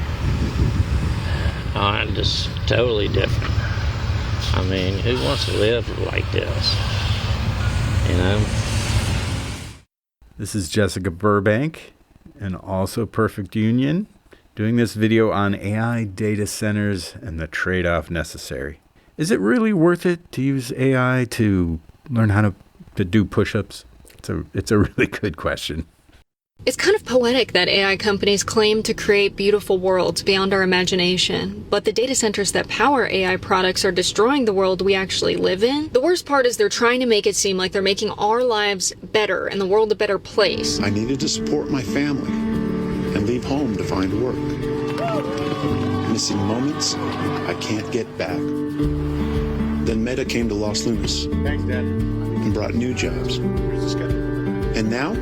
Just totally different. I mean, who wants to live like this? You know? This is Jessica Burbank and also Perfect Union doing this video on AI data centers and the trade-off necessary. Is it really worth it to use AI to learn how to do push-ups? It's a really good question. It's kind of poetic that AI companies claim to create beautiful worlds beyond our imagination, but the data centers that power AI products are destroying the world we actually live in. The worst part is they're trying to make it seem like they're making our lives better and the world a better place. I needed to support my family and leave home to find work. Missing moments I can't get back. Then Meta came to Los Lunas. Thanks, Dad. And brought new jobs. Here's the schedule. And now,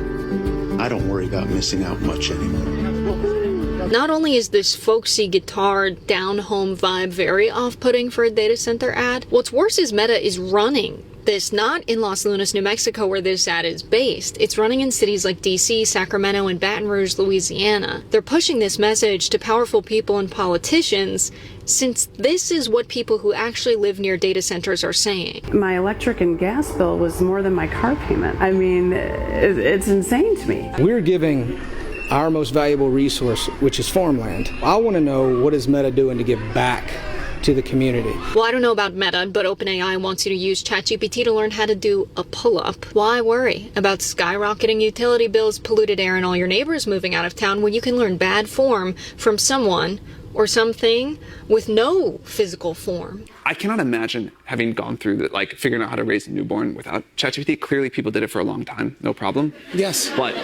I don't worry about missing out much anymore. Not only is this folksy guitar down-home vibe very off-putting for a data center ad, what's worse is Meta is running this not in Los Lunas, New Mexico, where this ad is based. It's running in cities like DC, Sacramento, and Baton Rouge, Louisiana. They're pushing this message to powerful people and politicians, since this is what people who actually live near data centers are saying. My electric and gas bill was more than my car payment. I mean, it's insane to me. We're giving our most valuable resource, which is farmland. I want to know, what is Meta doing to give back to the community? Well, I don't know about Meta, but OpenAI wants you to use ChatGPT to learn how to do a pull-up. Why worry about skyrocketing utility bills, polluted air, and all your neighbors moving out of town when you can learn bad form from someone or something with no physical form? I cannot imagine having gone through that, figuring out how to raise a newborn without ChatGPT. Clearly, people did it for a long time, no problem. Yes. But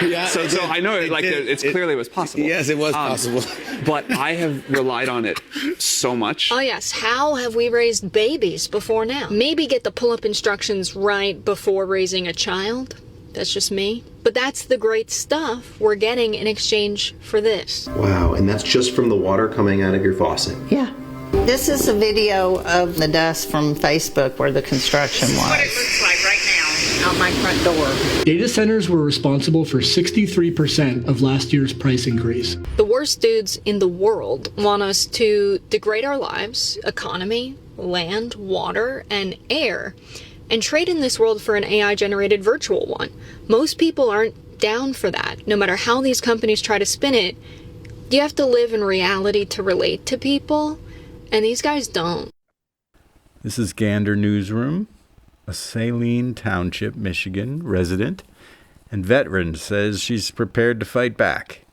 yeah, so I know it clearly was possible. Yes, it was possible. But I have relied on it so much. Oh yes, how have we raised babies before now? Maybe get the pull-up instructions right before raising a child. That's just me. But that's the great stuff we're getting in exchange for this. Wow, and that's just from the water coming out of your faucet. Yeah. This is a video of the dust from Facebook where the construction was. What it looks like right now out my front door. Data centers were responsible for 63% of last year's price increase. The worst dudes in the world want us to degrade our lives, economy, land, water, and air, and trade in this world for an AI-generated virtual one. Most people aren't down for that. No matter how these companies try to spin it, you have to live in reality to relate to people, and these guys don't. This is Gander Newsroom. A Saline Township, Michigan resident and veteran says she's prepared to fight back.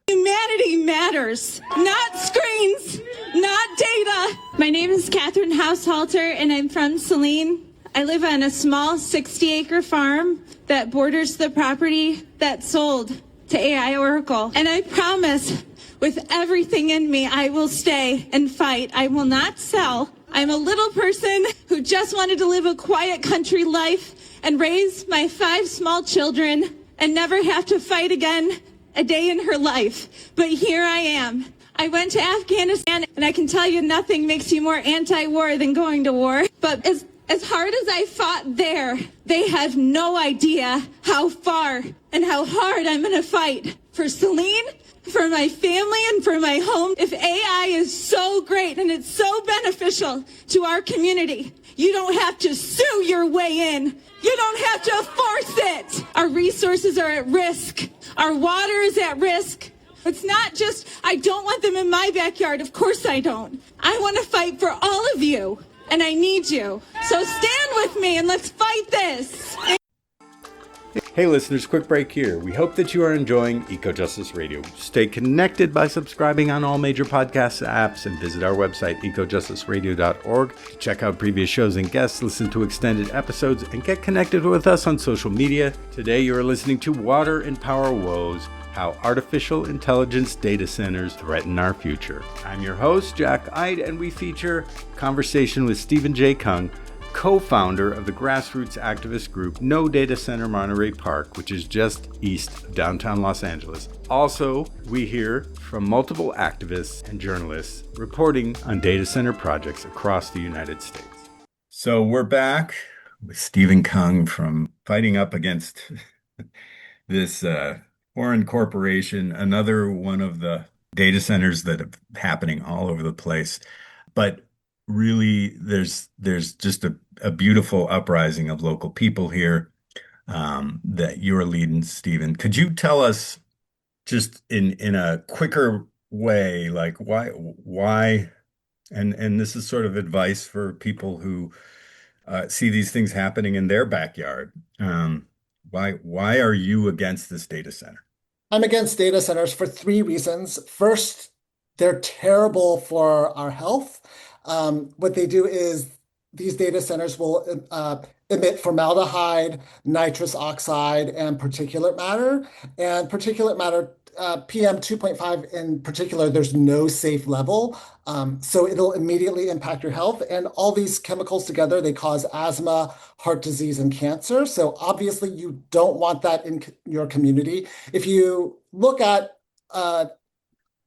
Humanity matters, not screens, not data. My name is Catherine Haushalter, and I'm from Saline. I live on a small 60-acre farm that borders the property that sold to AI Oracle. And I promise, with everything in me, I will stay and fight. I will not sell. I'm a little person who just wanted to live a quiet country life and raise my 5 small children and never have to fight again a day in her life. But here I am. I went to Afghanistan, and I can tell you nothing makes you more anti-war than going to war. But as hard as I fought there, they have no idea how far and how hard I'm going to fight for Saline, for my family, and for my home. If AI is so great and it's so beneficial to our community, you don't have to sue your way in. You don't have to force it. Our resources are at risk. Our water is at risk. It's not just, I don't want them in my backyard. Of course I don't. I want to fight for all of you, and I need you. So stand with me and let's fight this. Hey listeners, quick break here. We hope that you are enjoying Eco-Justice Radio. Stay connected by subscribing on all major podcast apps and visit our website, ecojusticeradio.org. Check out previous shows and guests, listen to extended episodes, and get connected with us on social media. Today you are listening to Water and Power Woes, How Artificial Intelligence Data Centers Threaten Our Future. I'm your host, Jack Eidt, and we feature conversation with Stephen J. Kung, co-founder of the grassroots activist group No Data Center Monterey Park, which is just east of downtown Los Angeles. Also, we hear from multiple activists and journalists reporting on data center projects across the United States. So we're back with Stephen Kung from fighting up against this foreign corporation, another one of the data centers that are happening all over the place. But really, there's just a beautiful uprising of local people here that you're leading, Stephen. Could you tell us just in a quicker way, like why, and this is sort of advice for people who see these things happening in their backyard. Why are you against this data center? I'm against data centers for three reasons. First, they're terrible for our health. What they do is these data centers will emit formaldehyde, nitrous oxide, and particulate matter. And particulate matter, PM 2.5 in particular, there's no safe level. So it'll immediately impact your health. And all these chemicals together, they cause asthma, heart disease, and cancer. So obviously you don't want that in your community. If you look at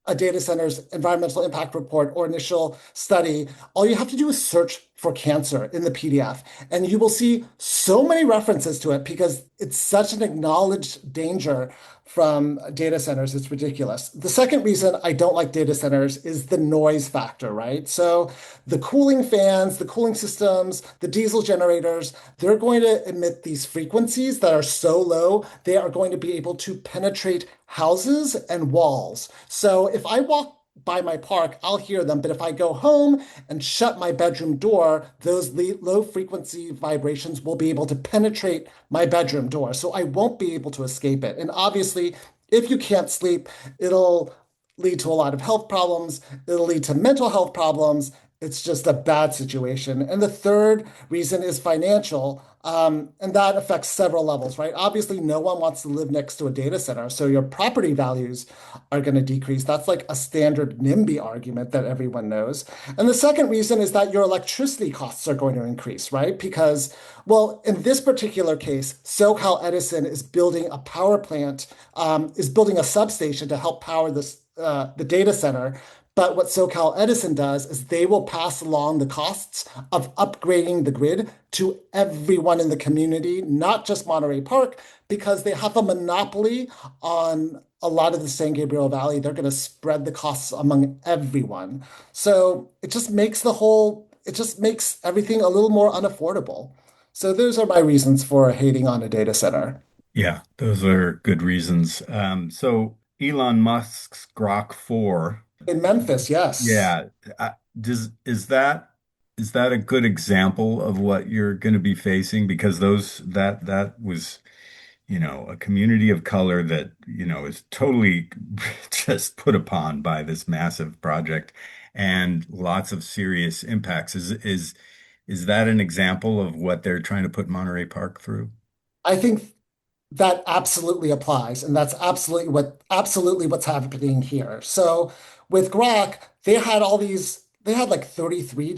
a data center's environmental impact report or initial study, all you have to do is search for cancer in the PDF, and you will see so many references to it because it's such an acknowledged danger from data centers. It's ridiculous. The second reason I don't like data centers is the noise factor, right? So the cooling fans, the cooling systems, the diesel generators, they're going to emit these frequencies that are so low, they are going to be able to penetrate houses and walls. So if I walk by my park, I'll hear them. But if I go home and shut my bedroom door, those low frequency vibrations will be able to penetrate my bedroom door. So I won't be able to escape it. And obviously, if you can't sleep, it'll lead to a lot of health problems. It'll lead to mental health problems. It's just a bad situation. And the third reason is financial. And that affects several levels, right? Obviously, no one wants to live next to a data center. So your property values are going to decrease. That's like a standard NIMBY argument that everyone knows. And the second reason is that your electricity costs are going to increase, right? Because, well, in this particular case, SoCal Edison is building a power plant, is building a substation to help power this the data center. But what SoCal Edison does is they will pass along the costs of upgrading the grid to everyone in the community, not just Monterey Park, because they have a monopoly on a lot of the San Gabriel Valley. They're going to spread the costs among everyone. So it just makes everything a little more unaffordable. So those are my reasons for hating on a data center. Yeah, those are good reasons. So Elon Musk's Grok 4 in Memphis, yes. Yeah. Is that a good example of what you're going to be facing? Because that was, a community of color that, is totally just put upon by this massive project and lots of serious impacts. Is that an example of what they're trying to put Monterey Park through? I think that absolutely applies, and that's absolutely what's happening here. So with Grok, they had like 33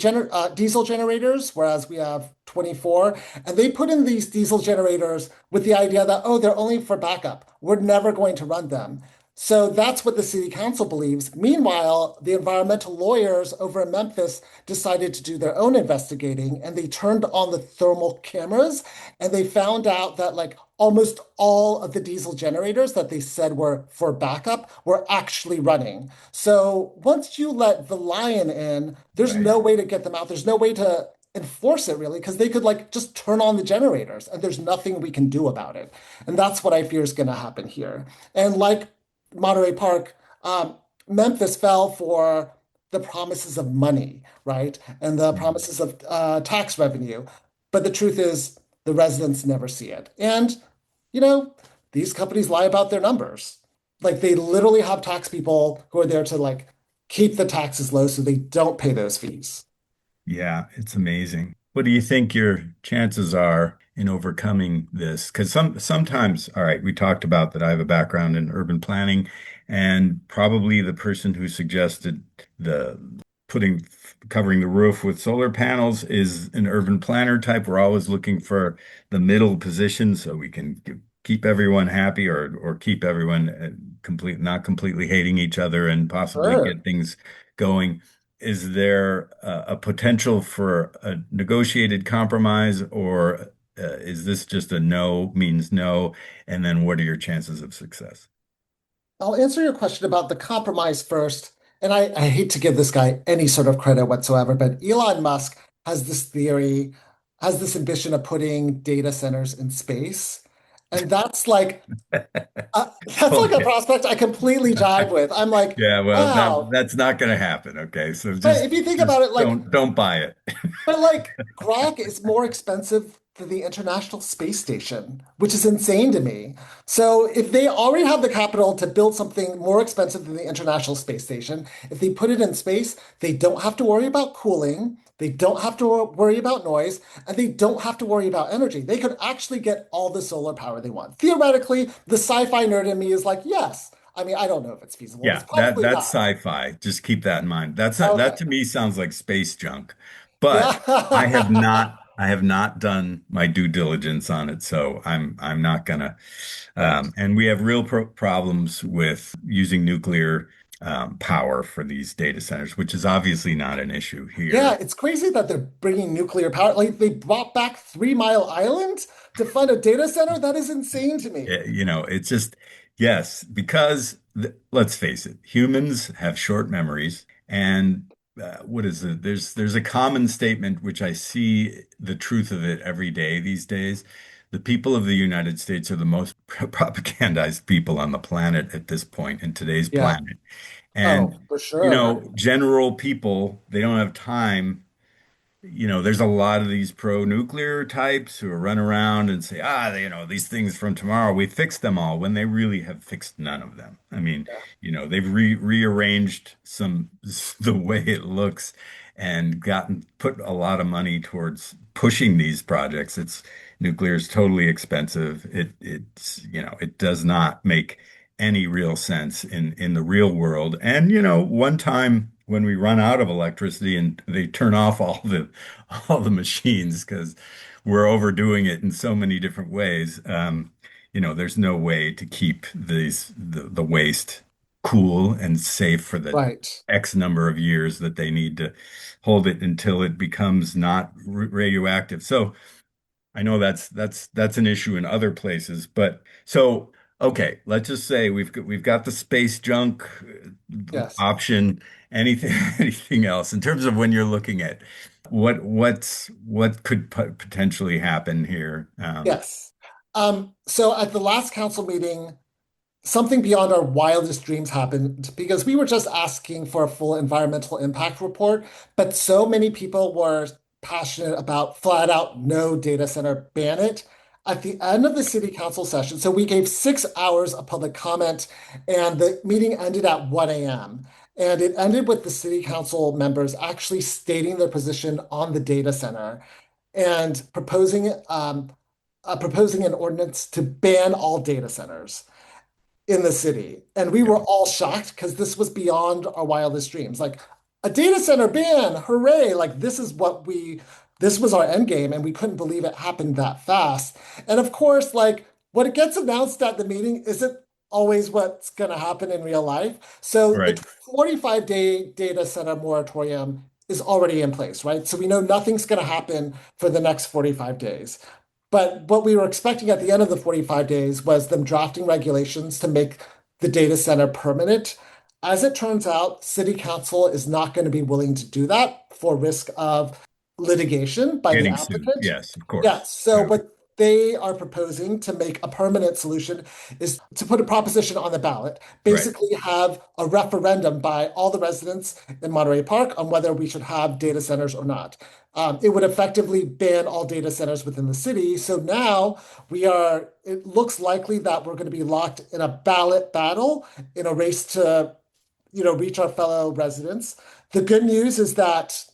diesel generators, whereas we have 24. And they put in these diesel generators with the idea that, they're only for backup. We're never going to run them. So that's what the city council believes. Meanwhile, the environmental lawyers over in Memphis decided to do their own investigating, and they turned on the thermal cameras, and they found out that like almost all of the diesel generators that they said were for backup were actually running. So once you let the lion in, there's no way to get them out. There's no way to enforce it really, because they could like just turn on the generators and there's nothing we can do about it. And that's what I fear is going to happen here. And like Monterey Park, Memphis fell for the promises of money, right? And the promises of tax revenue. But the truth is the residents never see it. And you know, these companies lie about their numbers. Like they literally have tax people who are there to like keep the taxes low so they don't pay those fees. Yeah, it's amazing. What do you think your chances are in overcoming this? Because sometimes, all right, we talked about that I have a background in urban planning, and probably the person who suggested the putting covering the roof with solar panels is an urban planner type. We're always looking for the middle position so we can keep everyone happy or keep everyone not completely hating each other and possibly Sure. get things going. Is there a potential for a negotiated compromise, or is this just a no means no? And then what are your chances of success? I'll answer your question about the compromise first. And I hate to give this guy any sort of credit whatsoever, but Elon Musk has this theory, has this ambition of putting data centers in space. And that's like a Okay. prospect I completely jive with. I'm like, Yeah, well, wow. that's not going to happen. Okay, so But if you think just about it, like don't buy it. but like Grok is more expensive than the International Space Station, which is insane to me. So if they already have the capital to build something more expensive than the International Space Station, if they put it in space, they don't have to worry about cooling, they don't have to worry about noise, and they don't have to worry about energy. They could actually get all the solar power they want. Theoretically, the sci-fi nerd in me is like, yes. I mean, I don't know if it's feasible. It's Yeah, that probably that's not. sci-fi. Just keep that in mind. That Okay. to me sounds like space junk. But Yeah. I have not done my due diligence on it, so I'm not gonna. Right. And we have real problems with using nuclear power for these data centers, which is obviously not an issue Yeah, here. it's crazy that they're bringing nuclear power. Like they brought back 3 Mile Island to fund a data center. That is insane to me. It's just, yes, because let's face it, humans have short memories. And what is it? There's a common statement which I see the truth of it every day these days. The people of the United States are the most propagandized people on the planet at this point in today's Yeah. planet. And, Oh, for sure. general people, they don't have time. There's a lot of these pro-nuclear types who run around and say, these things from tomorrow, we fixed them all, when they really have fixed none of them. I mean, Yeah. they've rearranged the way it looks and put a lot of money towards pushing these projects. Nuclear is totally expensive. It does not make any real sense in the real world. And, one time when we run out of electricity and they turn off all the machines because we're overdoing it in so many different ways, there's no way to keep the waste cool and safe for the Right. X number of years that they need to hold it until it becomes not radioactive. So I know that's an issue in other places, but so okay, let's just say we've got the space junk Yes. option. Anything anything else in terms of when you're looking at what could potentially happen here? Yes. So at the last council meeting, something beyond our wildest dreams happened because we were just asking for a full environmental impact report, but so many people were passionate about flat out no data center, ban it. At the end of the city council session, so we gave 6 hours of public comment, and the meeting ended at 1 a.m. And it ended with the city council members actually stating their position on the data center and proposing an ordinance to ban all data centers in the city. And we were all shocked because this was beyond our wildest dreams. Like a data center ban, hooray! Like this was our end game, and we couldn't believe it happened that fast. And of course, like what it gets announced at the meeting isn't always what's going to happen in real life. So the Right. 45-day data center moratorium is already in place, right? So we know nothing's going to happen for the next 45 days. But what we were expecting at the end of the 45 days was them drafting regulations to make the data center permanent. As it turns out, City Council is not going to be willing to do that for risk of litigation by the Getting sued. applicant. Yes, of Yeah, course. so Yeah. what they are proposing to make a permanent solution is to put a proposition on the ballot, basically have a referendum by all the residents in Monterey Park on whether we should have data centers or not. It would effectively ban all data centers within the city. So now it looks likely that we're going to be locked in a ballot battle in a race to, reach our fellow residents. The good news is that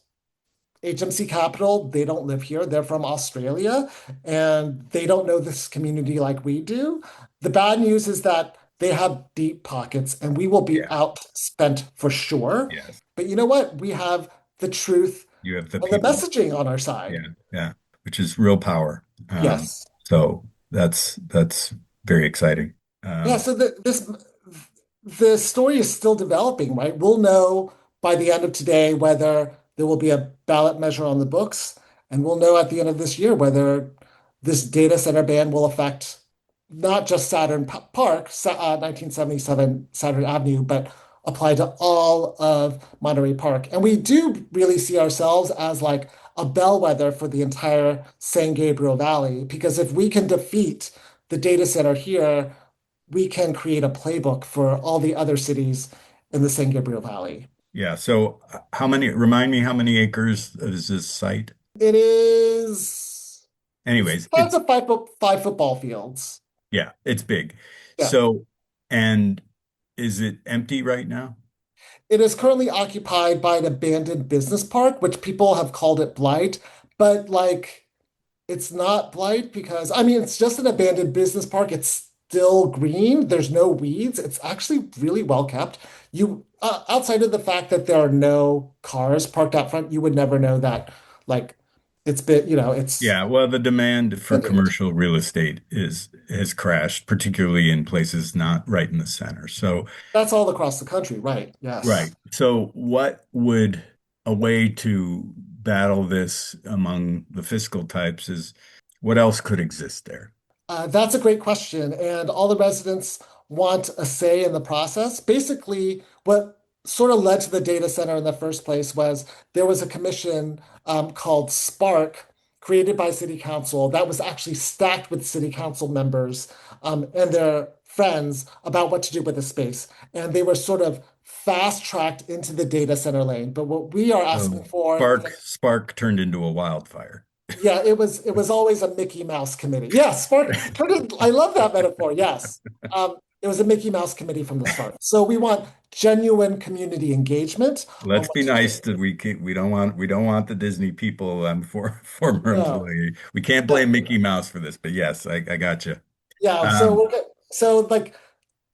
HMC Capital, they don't live here. They're from Australia and they don't know this community like we do. The bad news is that they have deep pockets and we will be outspent for sure. Yes. But you know what? We have the truth You have the and the people. messaging on our side. Yeah, which is real power. Yes. So that's very exciting. So the story is still developing, right? We'll know by the end of today whether there will be a ballot measure on the books, and we'll know at the end of this year whether this data center ban will affect not just Park, 1977 Saturn Avenue, but apply to all of Monterey Park. And we do really see ourselves as like a bellwether for the entire San Gabriel Valley, because if we can defeat the data center here, we can create a playbook for all the other cities in the San Gabriel Valley. Yeah. So remind me how many acres is this site? It is, Anyways, it's a five football fields. Yeah, it's big. Yeah. So, and is it empty right now? It is currently occupied by an abandoned business park, which people have called it blight, but like it's not blight because it's just an abandoned business park. It's still green. There's no weeds. It's actually really well kept. You outside of the fact that there are no cars parked out front, you would never know that like it's been, it's Yeah, well, the demand for commercial real estate has crashed, particularly in places not right in the center. So that's all across the country, right? Yes. right. So what would a way to battle this among the fiscal types is what else could exist there? That's a great question. And all the residents want a say in the process. Basically, what sort of led to the data center in the first place was there was a commission called Spark created by City Council that was actually stacked with City Council members and their friends about what to do with the space. And they were sort of fast-tracked into the data center lane. But what we are asking for... Spark turned into a wildfire. Yeah, it was always a Mickey Mouse committee. Yes, Spark. I love that metaphor. Yes, it was a Mickey Mouse committee from the start. So we want genuine community engagement. Let's be nice that we don't want the Disney people former employee. We can't blame Mickey Mouse for this, but yes, I got you. Yeah. So like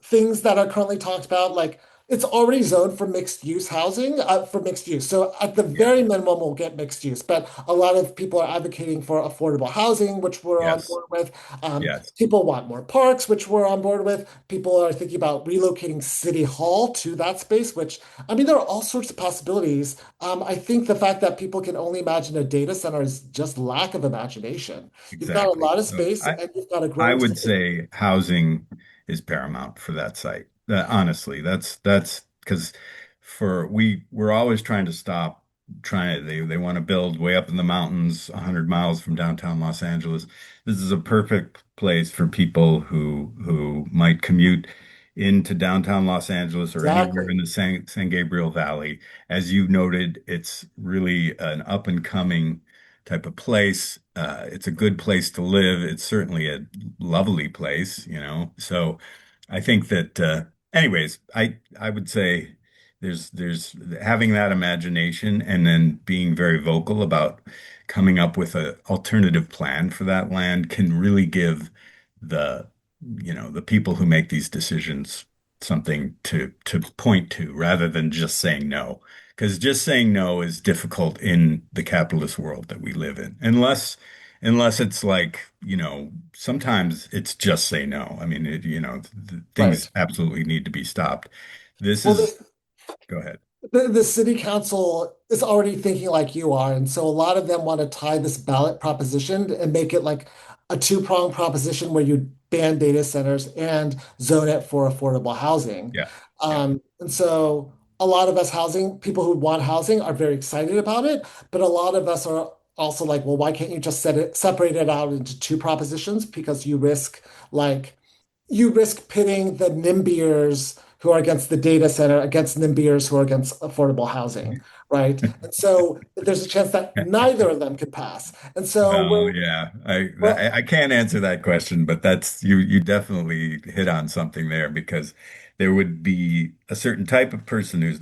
things that are currently talked about, like it's already zoned for mixed use housing, for mixed use. So at the very minimum, we'll get mixed use. But a lot of people are advocating for affordable housing, which we're on board with. People want more parks, which we're on board with. People are thinking about relocating City Hall to that space, which, there are all sorts of possibilities. I think the fact that people can only imagine a data center is just lack of imagination. Exactly. You've got a lot of space and you've got a growing I would say housing is paramount for that site. Honestly, that's because we're always trying to stop they want to build way up in the mountains 100 miles from downtown Los Angeles. This is a perfect place for people who might commute into downtown Los Angeles or anywhere in the San Gabriel Valley. As you noted, it's really an up and coming type of place. It's a good place to live. It's certainly a lovely place, So I think that anyways, I would say there's having that imagination and then being very vocal about coming up with an alternative plan for that land can really give the people who make these decisions something to point to rather than just saying no. Because just saying no is difficult in the capitalist world that we live in, unless it's like, sometimes it's just say no. Things absolutely need to be stopped. Go ahead. The city council is already thinking like you are. And so a lot of them want to tie this ballot proposition and make it like a two-pronged proposition where you ban data centers and zone it for affordable housing. Yeah. And so a lot of us people who want housing are very excited about it, but a lot of us are also like, well, why can't you just separate it out into two propositions? Because you risk pitting the NIMBYers who are against the data center against NIMBYers who are against affordable housing, right? And so there's a chance that neither of them could pass. And so Oh yeah, I can't answer that question, but that's you definitely hit on something there because there would be a certain type of person who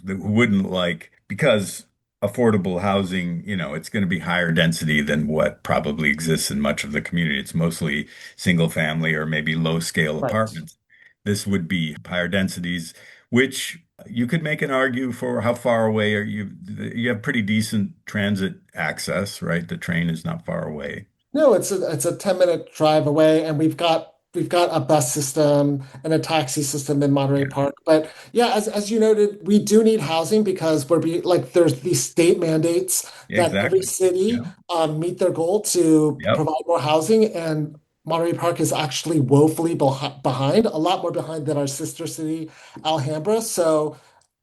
wouldn't like because affordable housing, it's going to be higher density than what probably exists in much of the community. It's mostly single family or maybe low scale right. apartments. This would be higher densities, which you could make an argue for how far away are you. You have pretty decent transit access, right? The train is not far away. No, it's a 10-minute drive away, and we've got a bus system and a taxi system in Monterey Yeah, Park. But yeah, as you noted, we do need housing because there's these state mandates that every exactly. city Yeah. meet their goal to Yep. provide more housing, and Monterey Park is actually woefully behind, a lot more behind than our sister city, Alhambra. So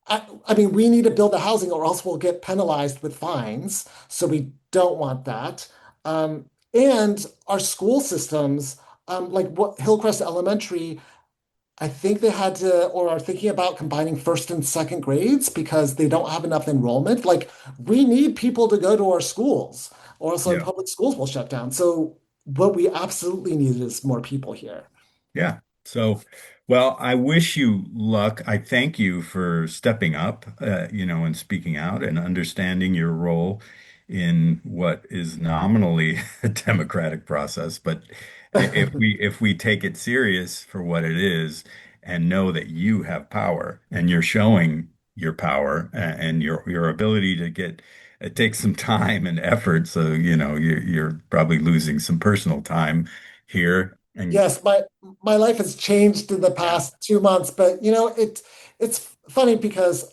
I mean, we need to build the housing or else we'll get penalized with fines. So we don't want that. And our school systems, like what Hillcrest Elementary, I think they had to or are thinking about combining first and second grades because they don't have enough enrollment. Like we need people to go to our schools, or else our Yeah. public schools will shut down. So what we absolutely need is more people here. Yeah. So, well, I wish you luck. I thank you for stepping up, and speaking out and understanding your role in what is nominally a democratic process. But if we take it serious for what it is and know that you have power and you're showing your power and your ability to get it takes some time and effort. So, you're probably losing some personal time here. And Yes, my life has changed in the yeah, past 2 months, but it's funny because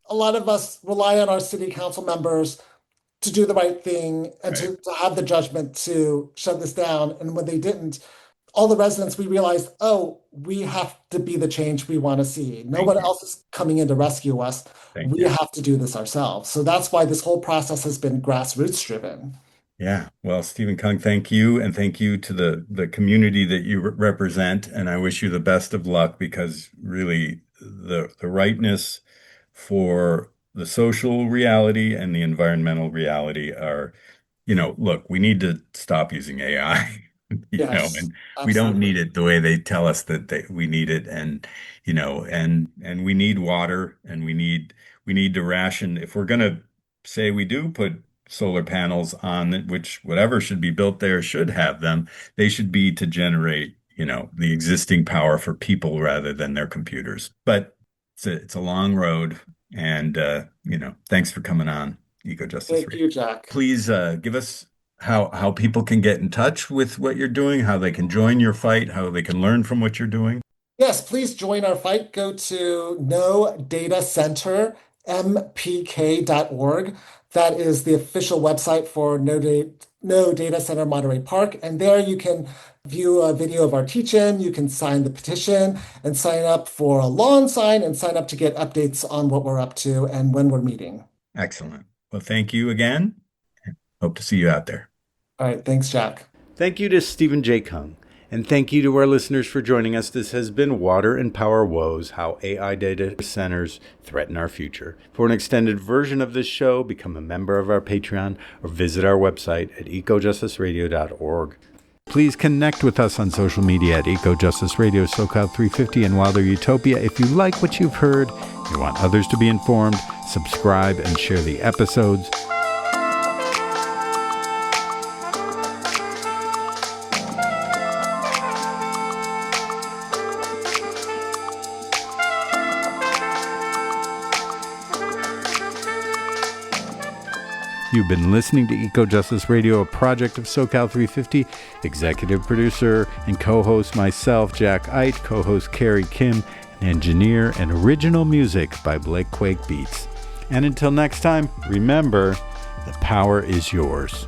a lot of us rely on our city council members to do the right thing and right. to have the judgment to shut this down. And when they didn't, all the residents, we realized, oh, we have to be the change we want to see. No Thank one you. else is coming in to rescue us. Thank We you. have to do this ourselves. So that's why this whole process has been grassroots driven. Yeah. Well, Stephen Kung, thank you. And thank you to the community that you represent. And I wish you the best of luck because really the rightness for the social reality and the environmental reality are, look, we need to stop using AI, Yes, and we don't absolutely. need it the way they tell us that we need it. And, and we need water and we need to ration. If we're going to say we do put solar panels on it, which whatever should be built there should have them, they should be to generate, the existing power for people rather than their computers. But it's a long road. And, thanks for coming on Eco Justice Thank Radio. you, Jack. Please give us how people can get in touch with what you're doing, how they can join your fight, how they can learn from what you're doing. Yes, please join our fight. Go to NoDataCenterMPK.org. That is the official website for No Data Center Monterey Park. And there you can view a video of our teach-in, you can sign the petition and sign up for a lawn sign and sign up to get updates on what we're up to and when we're meeting. Excellent. Well, thank you again. Hope to see you out there. All right, thanks, Jack. Thank you to Stephen J. Kung. And thank you to our listeners for joining us. This has been Water and Power Woes, How AI Data Centers Threaten Our Future. For an extended version of this show, become a member of our Patreon or visit our website at ecojusticeradio.org. Please connect with us on social media at EcoJustice Radio, SoCal350, and Wilder Utopia. If you like what you've heard, you want others to be informed, subscribe and share the episodes. You've been listening to Eco Justice Radio, a project of SoCal 350. Executive producer and co-host myself, Jack Eidt, co-host Carrie Kim, and engineer and original music by Blake Quake Beats. And until next time, remember, the power is yours.